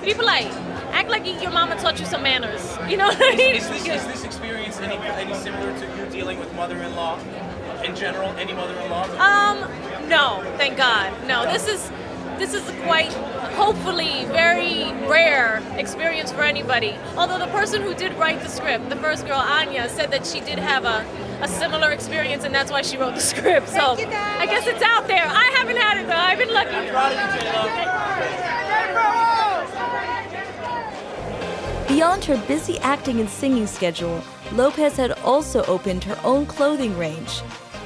Be polite. act like your mama taught you some manners. You know what I mean? Is this experience any similar to you dealing with mother-in-law in general? Any mother-in-law? No, thank God. No, this is a quite, hopefully, very rare experience for anybody. Although the person who did write the script, the first girl, Anya, said that she did have a similar experience, and that's why she wrote the script. So I guess it's out there. I haven't had it though. I've been lucky. I'm proud of you, J-Lo. Beyond her busy acting and singing schedule, Lopez had also opened her own clothing range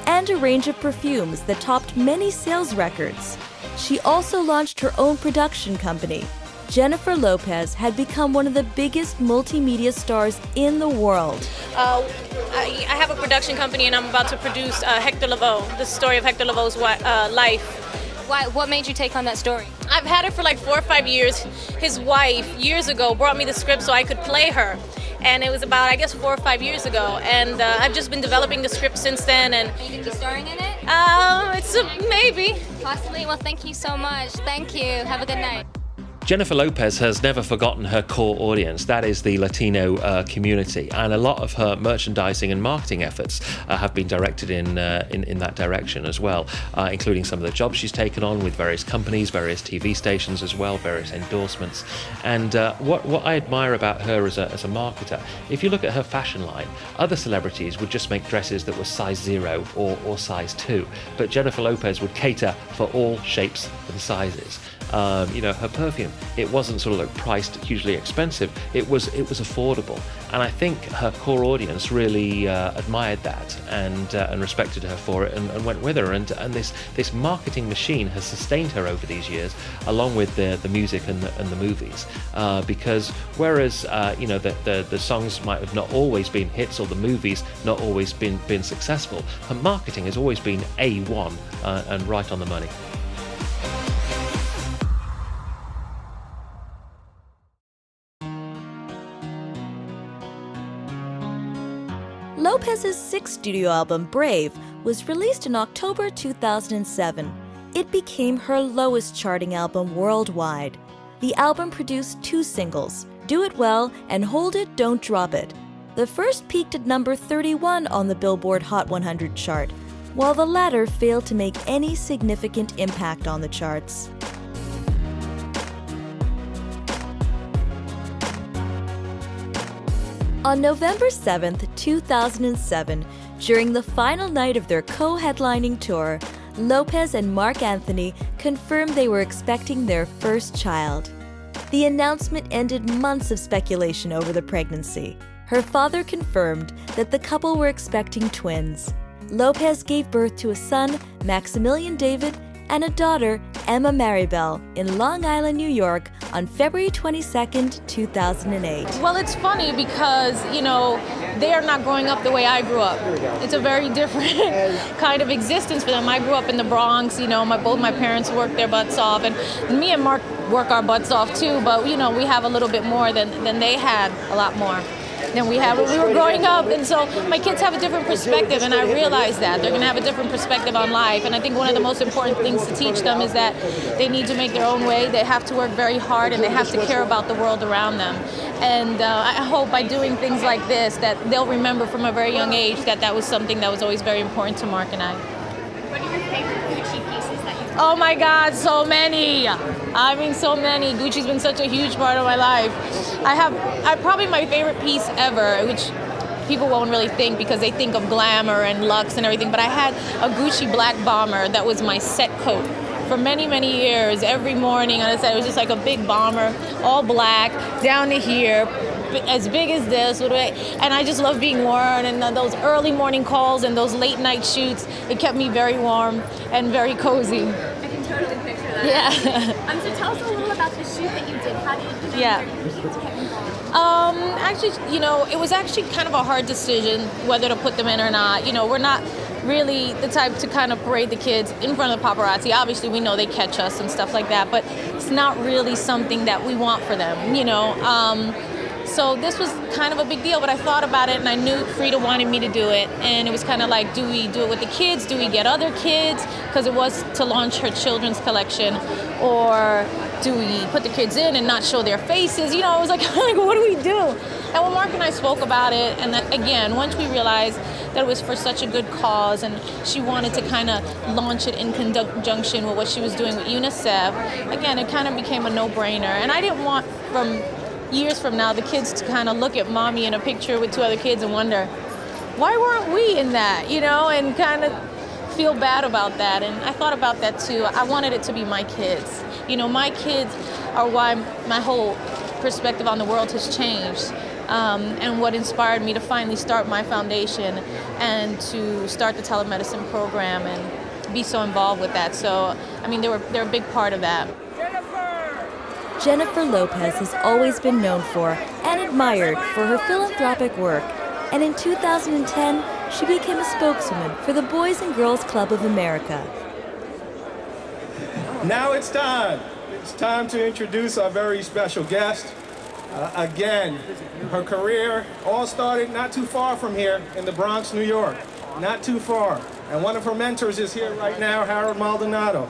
and a range of perfumes that topped many sales records. She also launched her own production company. Jennifer Lopez had become one of the biggest multimedia stars in the world. I have a production company, and I'm about to produce Hector Lavoe, the story of Hector Lavoe's life. Why? What made you take on that story? I've had it for like 4 or 5 years. His wife, years ago, brought me the script so I could play her. And it was about, I guess, 4 or 5 years ago. And I've just been developing the script since then. And are you going to be starring in it? It's a maybe. Possibly. Well, thank you so much. Thank you. Have a good night. Jennifer Lopez has never forgotten her core audience, that is the Latino community, and a lot of her merchandising and marketing efforts have been directed in that direction as well, including some of the jobs she's taken on with various companies, various TV stations as well, various endorsements. And what I admire about her as a marketer, if you look at her fashion line, other celebrities would just make dresses that were size 0 or size 2, but Jennifer Lopez would cater for all shapes and sizes. Her perfume, it wasn't sort of like priced hugely expensive. It was affordable, and I think her core audience really admired that and respected her for it and went with her. And this marketing machine has sustained her over these years, along with the music and the movies. Because whereas the songs might have not always been hits or the movies not always been successful, her marketing has always been A1 and right on the money. Lopez's sixth studio album, Brave, was released in October 2007. It became her lowest charting album worldwide. The album produced 2 singles, Do It Well and Hold It, Don't Drop It. The first peaked at number 31 on the Billboard Hot 100 chart, while the latter failed to make any significant impact on the charts. On November 7, 2007, during the final night of their co-headlining tour, Lopez and Marc Anthony confirmed they were expecting their first child. The announcement ended months of speculation over the pregnancy. Her father confirmed that the couple were expecting twins. Lopez gave birth to a son, Maximilian David, and a daughter, Emma Maribel, in Long Island, New York, on February 22, 2008. Well, it's funny because, they are not growing up the way I grew up. It's a very different kind of existence for them. I grew up in the Bronx, both my parents worked their butts off, and me and Mark work our butts off too, but, we have a little bit more than they had, a lot more than we had when we were growing up. And so my kids have a different perspective, and I realize that. They're going to have a different perspective on life. And I think one of the most important things to teach them is that they need to make their own way. They have to work very hard, and they have to care about the world around them. And I hope by doing things like this that they'll remember from a very young age that was something that was always very important to Mark and I. What are your favorite Gucci pieces that you've Oh my God, so many. I mean, so many. Gucci's been such a huge part of my life. I probably my favorite piece ever, which people won't really think because they think of glamour and luxe and everything, but I had a Gucci black bomber that was my set coat for many, many years. Every morning on the set, it was just like a big bomber, all black, down to here, as big as this, and I just love being worn, and those early morning calls and those late night shoots, it kept me very warm and very cozy. I can totally picture that. Yeah. So tell us a little about the shoot that you did. How did you get involved? Actually, it was actually kind of a hard decision whether to put them in or not. We're not really the type to kind of parade the kids in front of the paparazzi. Obviously, we know they catch us and stuff like that, but it's not really something that we want for them, So this was kind of a big deal, but I thought about it and I knew Frida wanted me to do it. And it was kind of like, do we do it with the kids? Do we get other kids? Because it was to launch her children's collection. Or do we put the kids in and not show their faces? You know, it was like, what do we do? And when Mark and I spoke about it, and that, again, once we realized that it was for such a good cause and she wanted to kind of launch it in conjunction with what she was doing with UNICEF, again, it kind of became a no-brainer. And I didn't want, from years from now, the kids to kind of look at mommy in a picture with two other kids and wonder, why weren't we in that, you know, and kind of feel bad about that. And I thought about that too. I wanted it to be my kids. You know, my kids are why my whole perspective on the world has changed. And what inspired me to finally start my foundation and to start the telemedicine program and be so involved with that. So, I mean, they're a big part of that. Jennifer Lopez has always been known for and admired for her philanthropic work, and in 2010, she became a spokeswoman for the Boys and Girls Club of America. Now it's time. It's time to introduce our very special guest. Again, her career all started not too far from here in the Bronx, New York. Not too far. And one of her mentors is here right now, Harold Maldonado.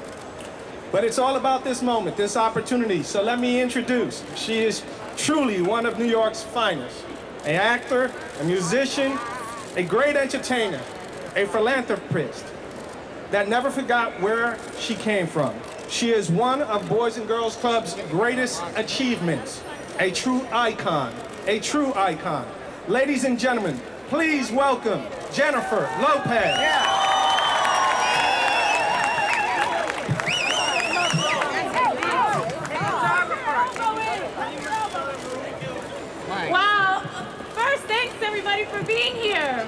But it's all about this moment, this opportunity. So let me introduce. She is truly one of New York's finest. An actor, a musician, a great entertainer, a philanthropist that never forgot where she came from. She is one of Boys and Girls Club's greatest achievements. A true icon, a true icon. Ladies and gentlemen, please welcome Jennifer Lopez. Wow. First, thanks everybody for being here.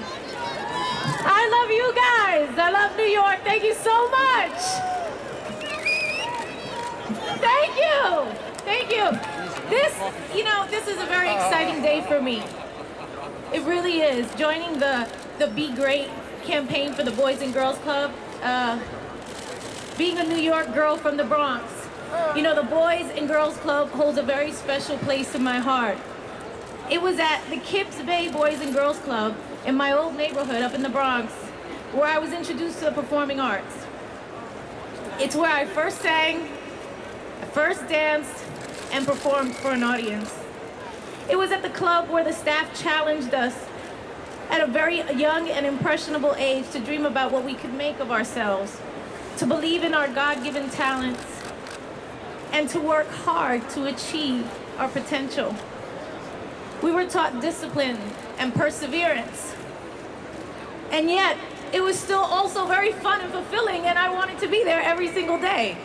I love you guys. I love New York. Thank you so much. Thank you. Thank you. This is a very exciting day for me. It really is. Joining the Be Great campaign for the Boys and Girls Club, being a New York girl from the Bronx. You know, the Boys and Girls Club holds a very special place in my heart. It was at the Kips Bay Boys and Girls Club in my old neighborhood up in the Bronx where I was introduced to the performing arts. It's where I first sang, I first danced, and performed for an audience. It was at the club where the staff challenged us at a very young and impressionable age to dream about what we could make of ourselves, to believe in our God-given talents, and to work hard to achieve our potential. We were taught discipline and perseverance. And yet, it was still also very fun and fulfilling, and I wanted to be there every single day.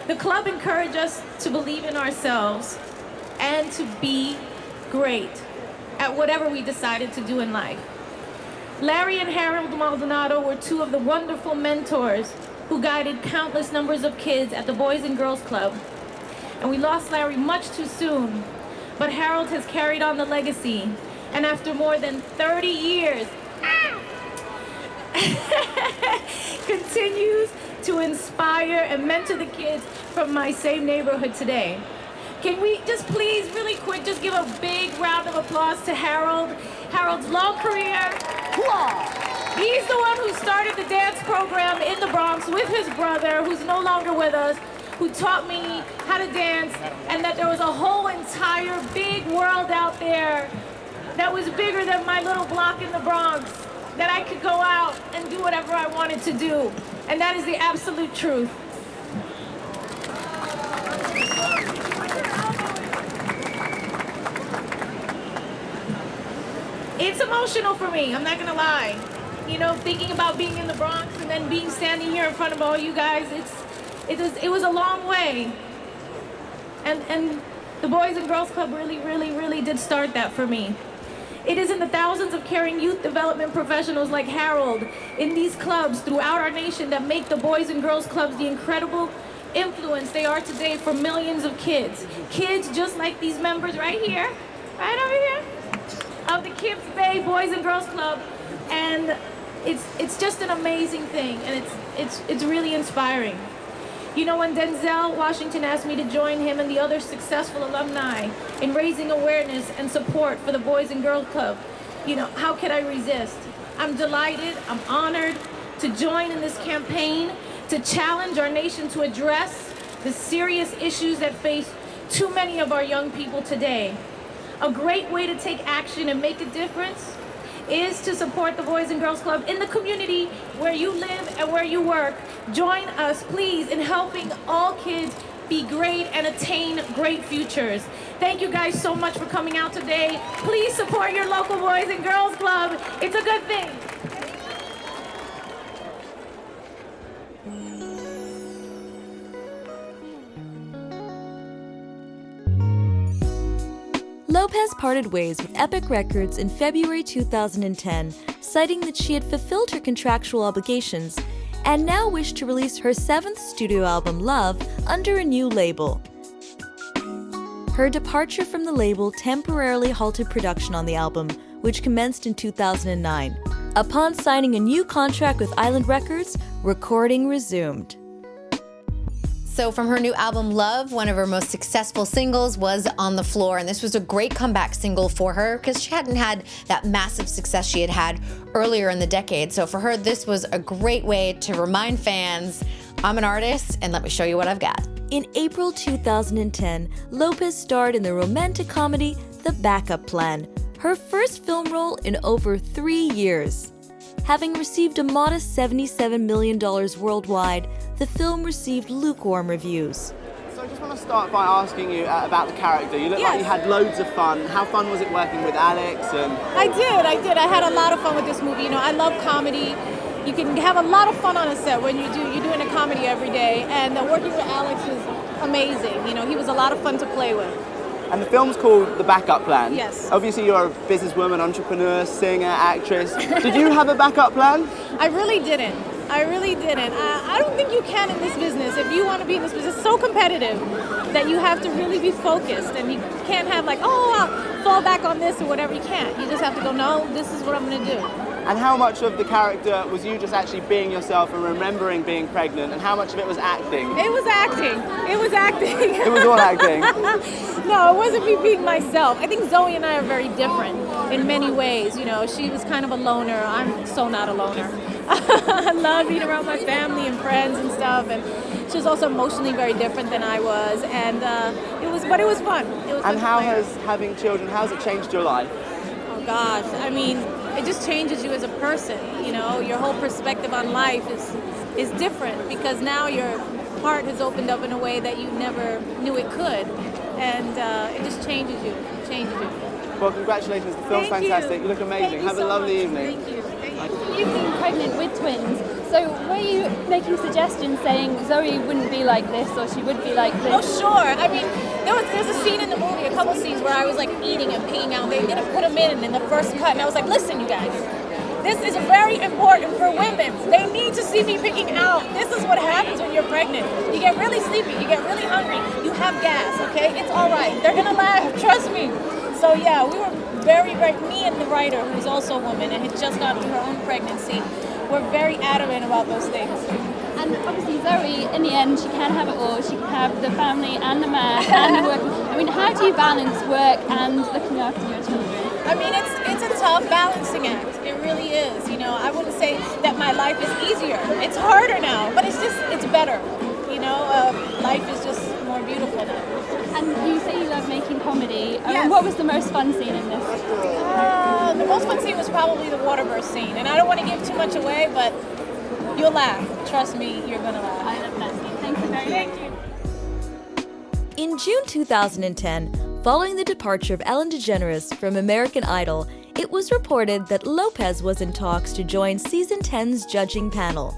The club encouraged us to believe in ourselves and to be great at whatever we decided to do in life. Larry and Harold Maldonado were two of the wonderful mentors who guided countless numbers of kids at the Boys and Girls Club. And we lost Larry much too soon, but Harold has carried on the legacy, and after more than 30 years, continues to inspire and mentor the kids from my same neighborhood today. Can we just please, really quick, just give a big round of applause to Harold. Harold's long career. He's the one who started the dance program in the Bronx with his brother, who's no longer with us, who taught me how to dance, and that there was a whole entire big world out there that was bigger than my little block in the Bronx, that I could go out and do whatever I wanted to do. And that is the absolute truth. It's emotional for me, I'm not gonna lie. You know, thinking about being in the Bronx and then being standing here in front of all you guys, it was a long way. And the Boys and Girls Club really did start that for me. It is in the thousands of caring youth development professionals like Harold in these clubs throughout our nation that make the Boys and Girls Clubs the incredible influence they are today for millions of kids. Kids just like these members right here, right over here, of the Kips Bay Boys and Girls Club. And it's just an amazing thing, and it's really inspiring. You know, when Denzel Washington asked me to join him and the other successful alumni in raising awareness and support for the Boys and Girls Club, you know, how could I resist? I'm delighted, I'm honored to join in this campaign to challenge our nation to address the serious issues that face too many of our young people today. A great way to take action and make a difference is to support the Boys and Girls Club in the community where you live and where you work. Join us, please, in helping all kids be great and attain great futures. Thank you guys so much for coming out today. Please support your local Boys and Girls Club. It's a good thing. Lopez parted ways with Epic Records in February 2010, citing that she had fulfilled her contractual obligations and now wished to release her 7th studio album, Love, under a new label. Her departure from the label temporarily halted production on the album, which commenced in 2009. Upon signing a new contract with Island Records, recording resumed. So from her new album, Love, one of her most successful singles was On the Floor, and this was a great comeback single for her because she hadn't had that massive success she had had earlier in the decade. So for her, this was a great way to remind fans, I'm an artist, and let me show you what I've got. In April 2010, Lopez starred in the romantic comedy The Backup Plan, her first film role in over 3 years. Having received a modest $77 million worldwide, the film received lukewarm reviews. So I just want to start by asking you about the character. You look like you had loads of fun. How fun was it working with Alex? I did. I had a lot of fun with this movie. You know, I love comedy. You can have a lot of fun on a set when you're doing a comedy every day. And working with Alex was amazing. You know, he was a lot of fun to play with. And the film's called The Backup Plan. Yes. Obviously you're a businesswoman, entrepreneur, singer, actress. Did you have a backup plan? I really didn't. I don't think you can in this business. If you want to be in this business, it's so competitive that you have to really be focused. And you can't have like, oh, I'll fall back on this or whatever. You can't. You just have to go, no, this is what I'm going to do. And how much of the character was you just actually being yourself and remembering being pregnant, and how much of it was acting? It was acting. It was all acting? No, it wasn't me being myself. I think Zoe and I are very different in many ways. You know, she was kind of a loner. I'm so not a loner. I love being around my family and friends and stuff, and she was also emotionally very different than I was, and it was fun. And how has having children, how has it changed your life? Oh gosh, I mean, it just changes you as a person. You know, your whole perspective on life is different because now your heart has opened up in a way that you never knew it could, and it just changes you. Well, congratulations, the film's fantastic. You look amazing. Have a lovely evening. Thank you. You've been pregnant with twins, so were you making suggestions saying Zoe wouldn't be like this or she would be like this? Oh, sure. I mean, there's a scene in the movie, a couple scenes where I was like eating and peeing out. They didn't put them in the first cut, and I was like, listen, you guys, this is very important for women. They need to see me picking out. This is what happens when you're pregnant. You get really sleepy, you get really hungry, you have gas, okay? It's all right. They're gonna laugh, trust me. So yeah, we were very, me and the writer, who's also a woman and had just gone through her own pregnancy, were very adamant about those things. And obviously Zoe, in the end, she can have it all. She can have the family and the man and the work. I mean, how do you balance work and looking after your children? I mean, it's a tough balancing act. It really is. You know, I wouldn't say that my life is easier. It's harder now, but it's better. You know, life is just more beautiful now. And you say you love making comedy. Yes. What was the most fun scene in this? The most fun scene was probably the water burst scene. And I don't want to give too much away, but you'll laugh. Trust me, you're going to laugh. I love that scene. Thank you very much. In June 2010, following the departure of Ellen DeGeneres from American Idol, it was reported that Lopez was in talks to join Season 10's judging panel.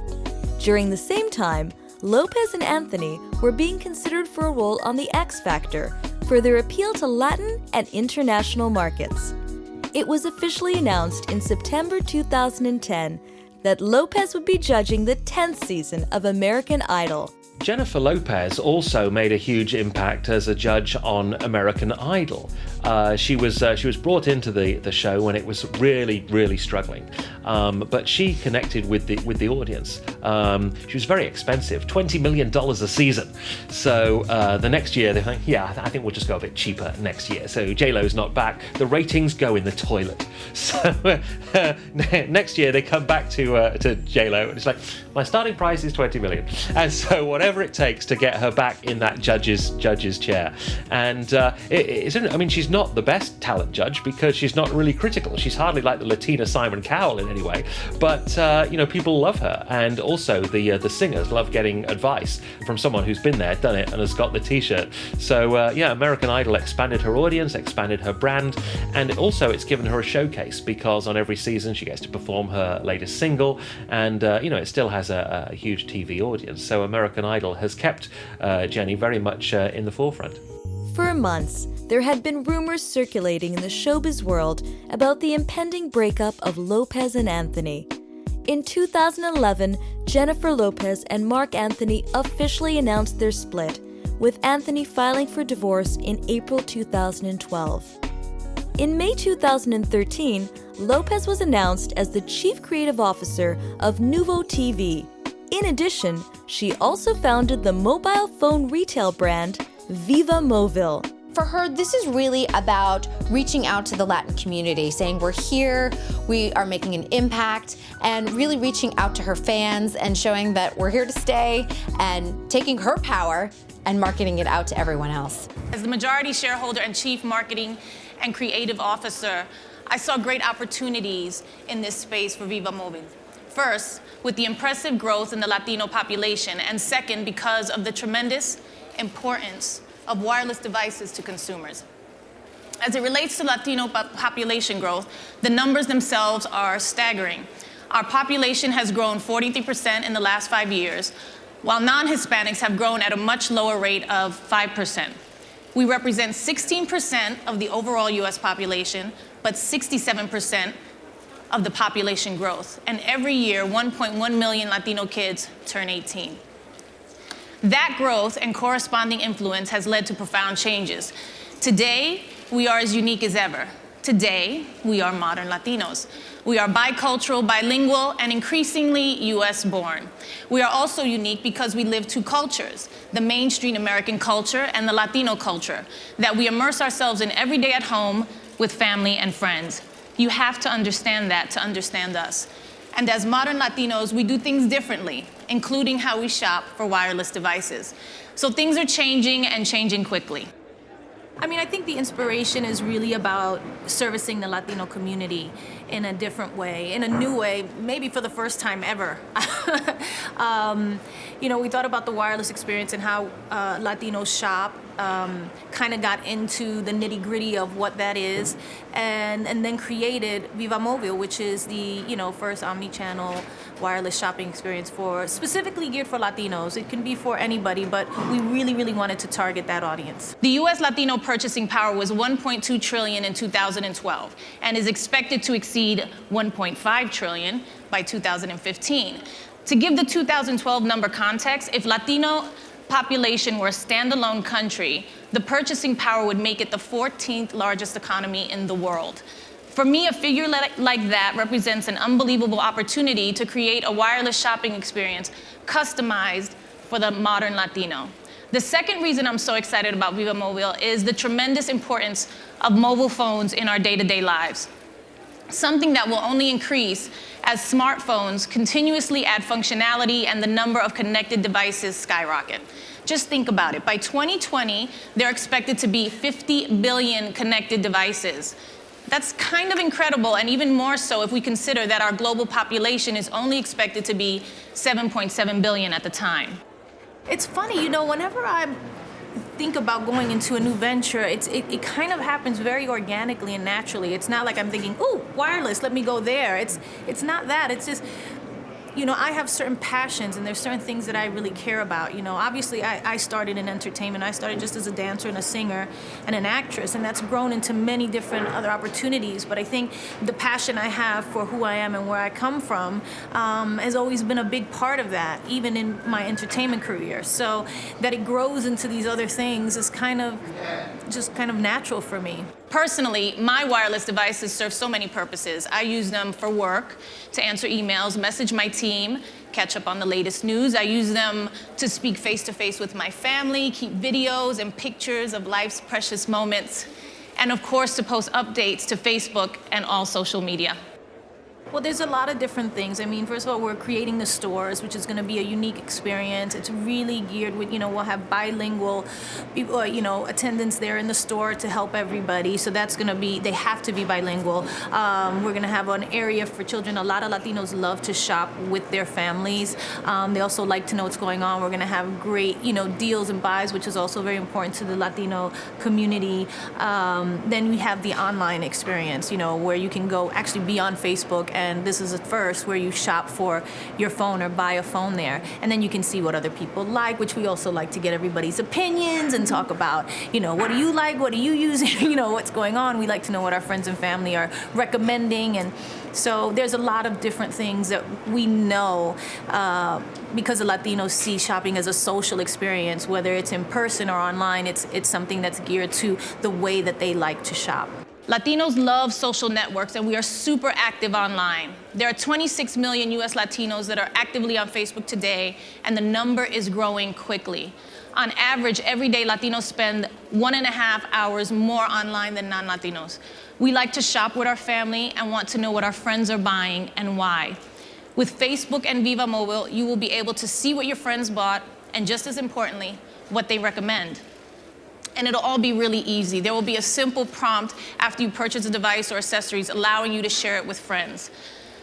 During the same time, Lopez and Anthony were being considered for a role on The X Factor for their appeal to Latin and international markets. It was officially announced in September 2010 that Lopez would be judging the 10th season of American Idol. Jennifer Lopez also made a huge impact as a judge on American Idol. She was brought into the show when it was really struggling. but she connected with the audience. She was very expensive, $20 million a season. So the next year they think, yeah, I think we'll just go a bit cheaper next year. So J-Lo's not back. The ratings go in the toilet. So next year they come back to J-Lo and it's like, my starting price is $20 million. And so whatever it takes to get her back in that judge's chair. And I mean, she's not the best talent judge because she's not really critical. She's hardly like the Latina Simon Cowell in any way. But people love her, and also the singers love getting advice from someone who's been there, done it, and has got the T-shirt. So American Idol expanded her audience, expanded her brand, and also it's given her a showcase because on every season she gets to perform her latest single, and it still has a huge TV audience. So American Idol has kept Jenny very much in the forefront. For months, there had been rumors circulating in the showbiz world about the impending breakup of Lopez and Anthony. In 2011, Jennifer Lopez and Marc Anthony officially announced their split, with Anthony filing for divorce in April 2012. In May 2013, Lopez was announced as the chief creative officer of Nuvo TV. In addition, she also founded the mobile phone retail brand Viva Mobile. For her, this is really about reaching out to the Latin community, saying we're here, we are making an impact, and really reaching out to her fans and showing that we're here to stay and taking her power and marketing it out to everyone else. As the majority shareholder and chief marketing and creative officer, I saw great opportunities in this space for Viva Mobile. First, with the impressive growth in the Latino population, and second, because of the tremendous importance of wireless devices to consumers. As it relates to Latino population growth, the numbers themselves are staggering. Our population has grown 43% in the last 5 years, while non-Hispanics have grown at a much lower rate of 5%. We represent 16% of the overall US population, but 67% of the population growth. And every year, 1.1 million Latino kids turn 18. That growth and corresponding influence has led to profound changes. Today, we are as unique as ever. Today, we are modern Latinos. We are bicultural, bilingual, and increasingly US born. We are also unique because we live two cultures, the mainstream American culture and the Latino culture, that we immerse ourselves in every day at home with family and friends. You have to understand that to understand us. And as modern Latinos, we do things differently, including how we shop for wireless devices. So things are changing and changing quickly. I mean, I think the inspiration is really about servicing the Latino community in a different way, in a new way, maybe for the first time ever. We thought about the wireless experience and how Latinos shop, kind of got into the nitty-gritty of what that is, and then created Viva Mobile, which is the first omni-channel wireless shopping experience specifically geared for Latinos. It can be for anybody, but we really wanted to target that audience. The US Latino purchasing power was $1.2 trillion in 2012 and is expected to exceed $1.5 trillion by 2015. To give the 2012 number context, if Latino population were a standalone country, the purchasing power would make it the 14th largest economy in the world. For me, a figure like that represents an unbelievable opportunity to create a wireless shopping experience customized for the modern Latino. The second reason I'm so excited about Viva Mobile is the tremendous importance of mobile phones in our day-to-day lives. Something that will only increase as smartphones continuously add functionality and the number of connected devices skyrocket. Just think about it. By 2020, there are expected to be 50 billion connected devices. That's kind of incredible, and even more so if we consider that our global population is only expected to be 7.7 billion at the time. It's funny, whenever I think about going into a new venture, it kind of happens very organically and naturally. It's not like I'm thinking, ooh, wireless, let me go there. It's not that. It's just, I have certain passions and there's certain things that I really care about. Obviously I started in entertainment. I started just as a dancer and a singer and an actress, and that's grown into many different other opportunities. But I think the passion I have for who I am and where I come from has always been a big part of that, even in my entertainment career. So that it grows into these other things is kind of natural for me. Personally, my wireless devices serve so many purposes. I use them for work, to answer emails, message my team, catch up on the latest news. I use them to speak face-to-face with my family, keep videos and pictures of life's precious moments, and of course to post updates to Facebook and all social media. Well, there's a lot of different things. I mean, first of all, we're creating the stores, which is going to be a unique experience. It's really geared with, we'll have bilingual, attendants there in the store to help everybody. So that's going to be, they have to be bilingual. We're going to have an area for children. A lot of Latinos love to shop with their families. They also like to know what's going on. We're going to have great, deals and buys, which is also very important to the Latino community. Then we have the online experience, where you can go actually be on Facebook, and this is a first where you shop for your phone or buy a phone there. And then you can see what other people like, which we also like to get everybody's opinions and talk about, what do you like? What are you using? What's going on? We like to know what our friends and family are recommending. And so there's a lot of different things that we know because the Latinos see shopping as a social experience, whether it's in person or online, it's something that's geared to the way that they like to shop. Latinos love social networks, and we are super active online. There are 26 million US Latinos that are actively on Facebook today, and the number is growing quickly. On average, every day Latinos spend 1.5 hours more online than non-Latinos. We like to shop with our family and want to know what our friends are buying and why. With Facebook and Viva Mobile, you will be able to see what your friends bought, and just as importantly, what they recommend. And it'll all be really easy. There will be a simple prompt after you purchase a device or accessories allowing you to share it with friends.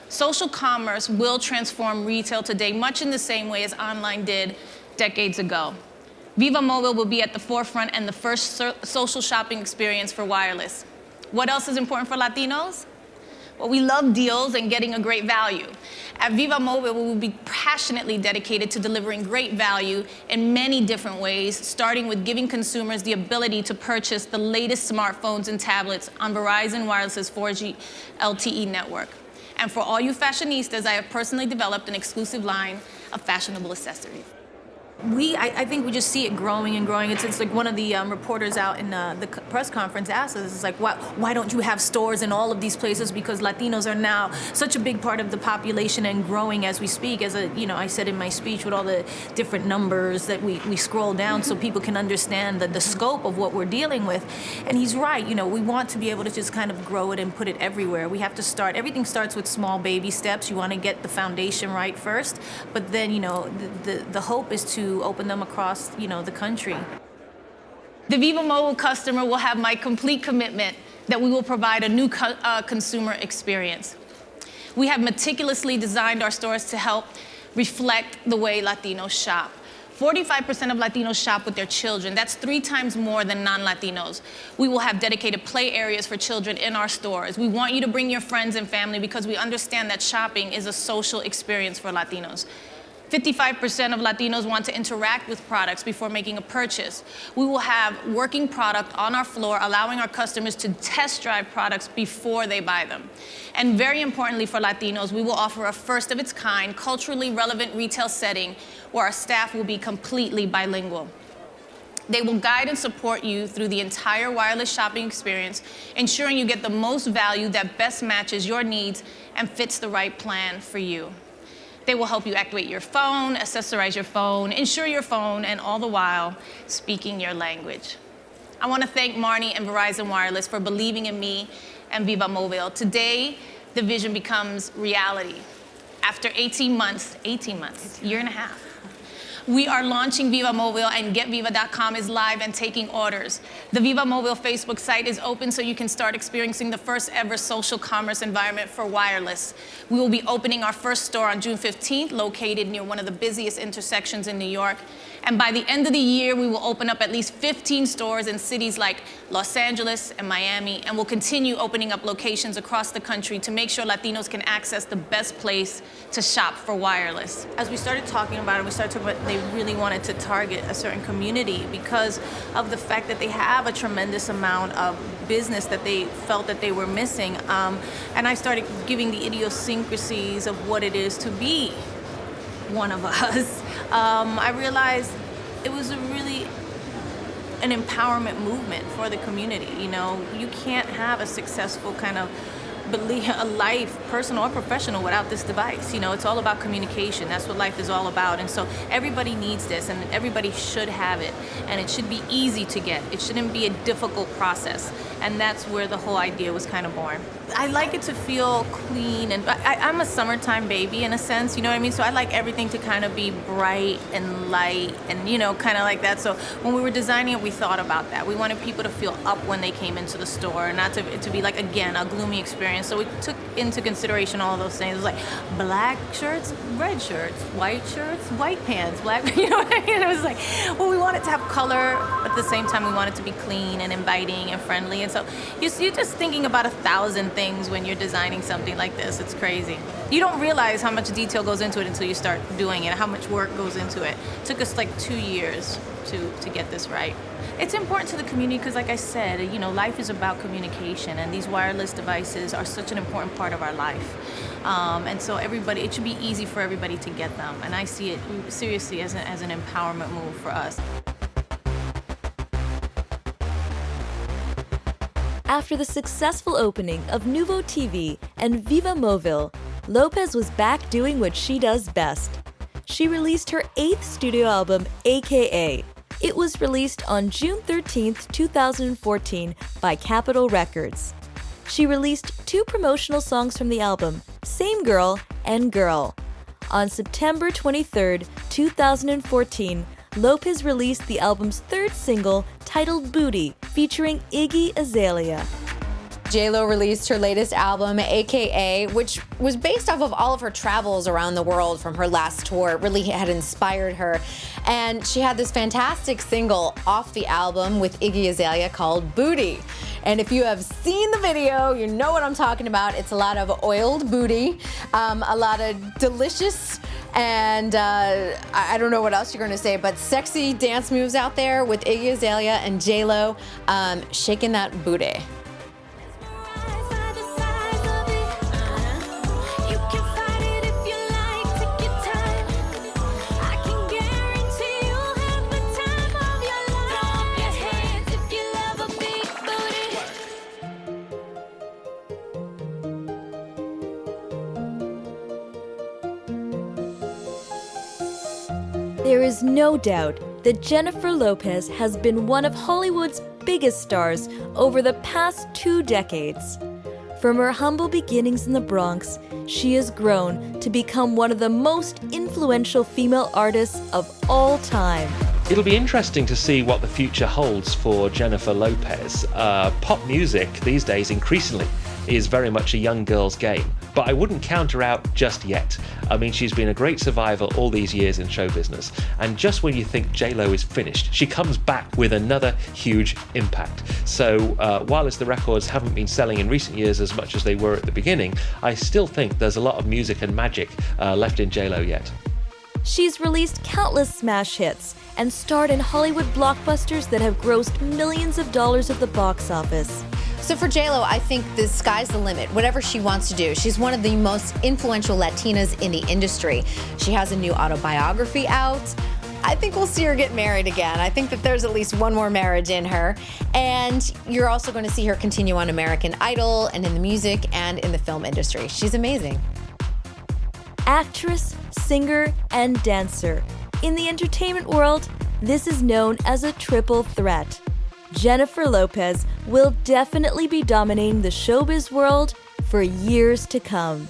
Social commerce will transform retail today much in the same way as online did decades ago. Viva Mobile will be at the forefront and the first social shopping experience for wireless. What else is important for Latinos? Well, we love deals and getting a great value. At Viva Mobile, we will be passionately dedicated to delivering great value in many different ways, starting with giving consumers the ability to purchase the latest smartphones and tablets on Verizon Wireless's 4G LTE network. And for all you fashionistas, I have personally developed an exclusive line of fashionable accessories. I think we just see it growing and growing. It's like one of the reporters out in the press conference asked us, it's like, why don't you have stores in all of these places? Because Latinos are now such a big part of the population and growing as we speak. As I said in my speech, with all the different numbers that we scroll down so people can understand the scope of what we're dealing with. And he's right. We want to be able to just kind of grow it and put it everywhere. We have to start. Everything starts with small baby steps. You want to get the foundation right first, but then the hope is to open them across, the country. The Viva Mobile customer will have my complete commitment that we will provide a new consumer experience. We have meticulously designed our stores to help reflect the way Latinos shop. 45% of Latinos shop with their children. That's 3 times more than non-Latinos. We will have dedicated play areas for children in our stores. We want you to bring your friends and family because we understand that shopping is a social experience for Latinos. 55% of Latinos want to interact with products before making a purchase. We will have working product on our floor, allowing our customers to test drive products before they buy them. And very importantly for Latinos, we will offer a first of its kind, culturally relevant retail setting where our staff will be completely bilingual. They will guide and support you through the entire wireless shopping experience, ensuring you get the most value that best matches your needs and fits the right plan for you. They will help you activate your phone, accessorize your phone, insure your phone, and all the while speaking your language. I want to thank Marnie and Verizon Wireless for believing in me and Viva Mobile. Today, the vision becomes reality. After 18 months, year and a half. We are launching Viva Mobile, and GetViva.com is live and taking orders. The Viva Mobile Facebook site is open so you can start experiencing the first ever social commerce environment for wireless. We will be opening our first store on June 15th, located near one of the busiest intersections in New York. And by the end of the year, we will open up at least 15 stores in cities like Los Angeles and Miami, and we'll continue opening up locations across the country to make sure Latinos can access the best place to shop for wireless. As we started talking about it, they really wanted to target a certain community because of the fact that they have a tremendous amount of business that they felt that they were missing. And I started giving the idiosyncrasies of what it is to be one of us. I realized it was a really an empowerment movement for the community. You know, you can't have a successful kind of a life, personal or professional, without this device. You know, it's all about communication. That's what life is all about. And so everybody needs this, and everybody should have it. And it should be easy to get. It shouldn't be a difficult process. And that's where the whole idea was kind of born. I like it to feel clean, and I'm a summertime baby in a sense, you know what I mean? So I like everything to kind of be bright and light and, you know, kind of like that. So when we were designing it, we thought about that. We wanted people to feel up when they came into the store, and not to be like, again, a gloomy experience. So we took into consideration all of those things. It was like black shirts, red shirts, white pants, black, you know what I mean? It was like, well, we wanted to have color, but at the same time, we wanted to be clean and inviting and friendly. And so you're just thinking about 1,000 things when you're designing something like this. It's crazy. You don't realize how much detail goes into it until you start doing it, how much work goes into it. It took us like 2 years to get this right. It's important to the community because, like I said, you know, life is about communication, and these wireless devices are such an important part of our life. And so everybody, it should be easy for everybody to get them. And I see it seriously as an empowerment move for us. After the successful opening of Nuvo TV and Viva Movil, Lopez was back doing what she does best. She released her 8th studio album, AKA. It was released on June 13th, 2014 by Capitol Records. She released 2 promotional songs from the album, Same Girl and Girl. On September 23rd, 2014, Lopez released the album's 3rd single, titled Booty, featuring Iggy Azalea. J-Lo released her latest album, AKA, which was based off of all of her travels around the world from her last tour. It really had inspired her. And she had this fantastic single off the album with Iggy Azalea called Booty. And if you have seen the video, you know what I'm talking about. It's a lot of oiled booty, a lot of delicious and I don't know what else you're gonna say, but sexy dance moves out there with Iggy Azalea and J-Lo shaking that booty. There is no doubt that Jennifer Lopez has been one of Hollywood's biggest stars over the past 2 decades. From her humble beginnings in the Bronx, she has grown to become one of the most influential female artists of all time. It'll be interesting to see what the future holds for Jennifer Lopez. Pop music these days increasingly is very much a young girl's game, but I wouldn't count her out just yet. I mean, she's been a great survivor all these years in show business, and just when you think J-Lo is finished, she comes back with another huge impact. So while the records haven't been selling in recent years as much as they were at the beginning, I still think there's a lot of music and magic left in J-Lo yet. She's released countless smash hits and starred in Hollywood blockbusters that have grossed millions of dollars at the box office. So for J-Lo, I think the sky's the limit, whatever she wants to do. She's one of the most influential Latinas in the industry. She has a new autobiography out. I think we'll see her get married again. I think that there's at least one more marriage in her. And you're also going to see her continue on American Idol and in the music and in the film industry. She's amazing. Actress, singer, and dancer. In the entertainment world, this is known as a triple threat. Jennifer Lopez will definitely be dominating the showbiz world for years to come.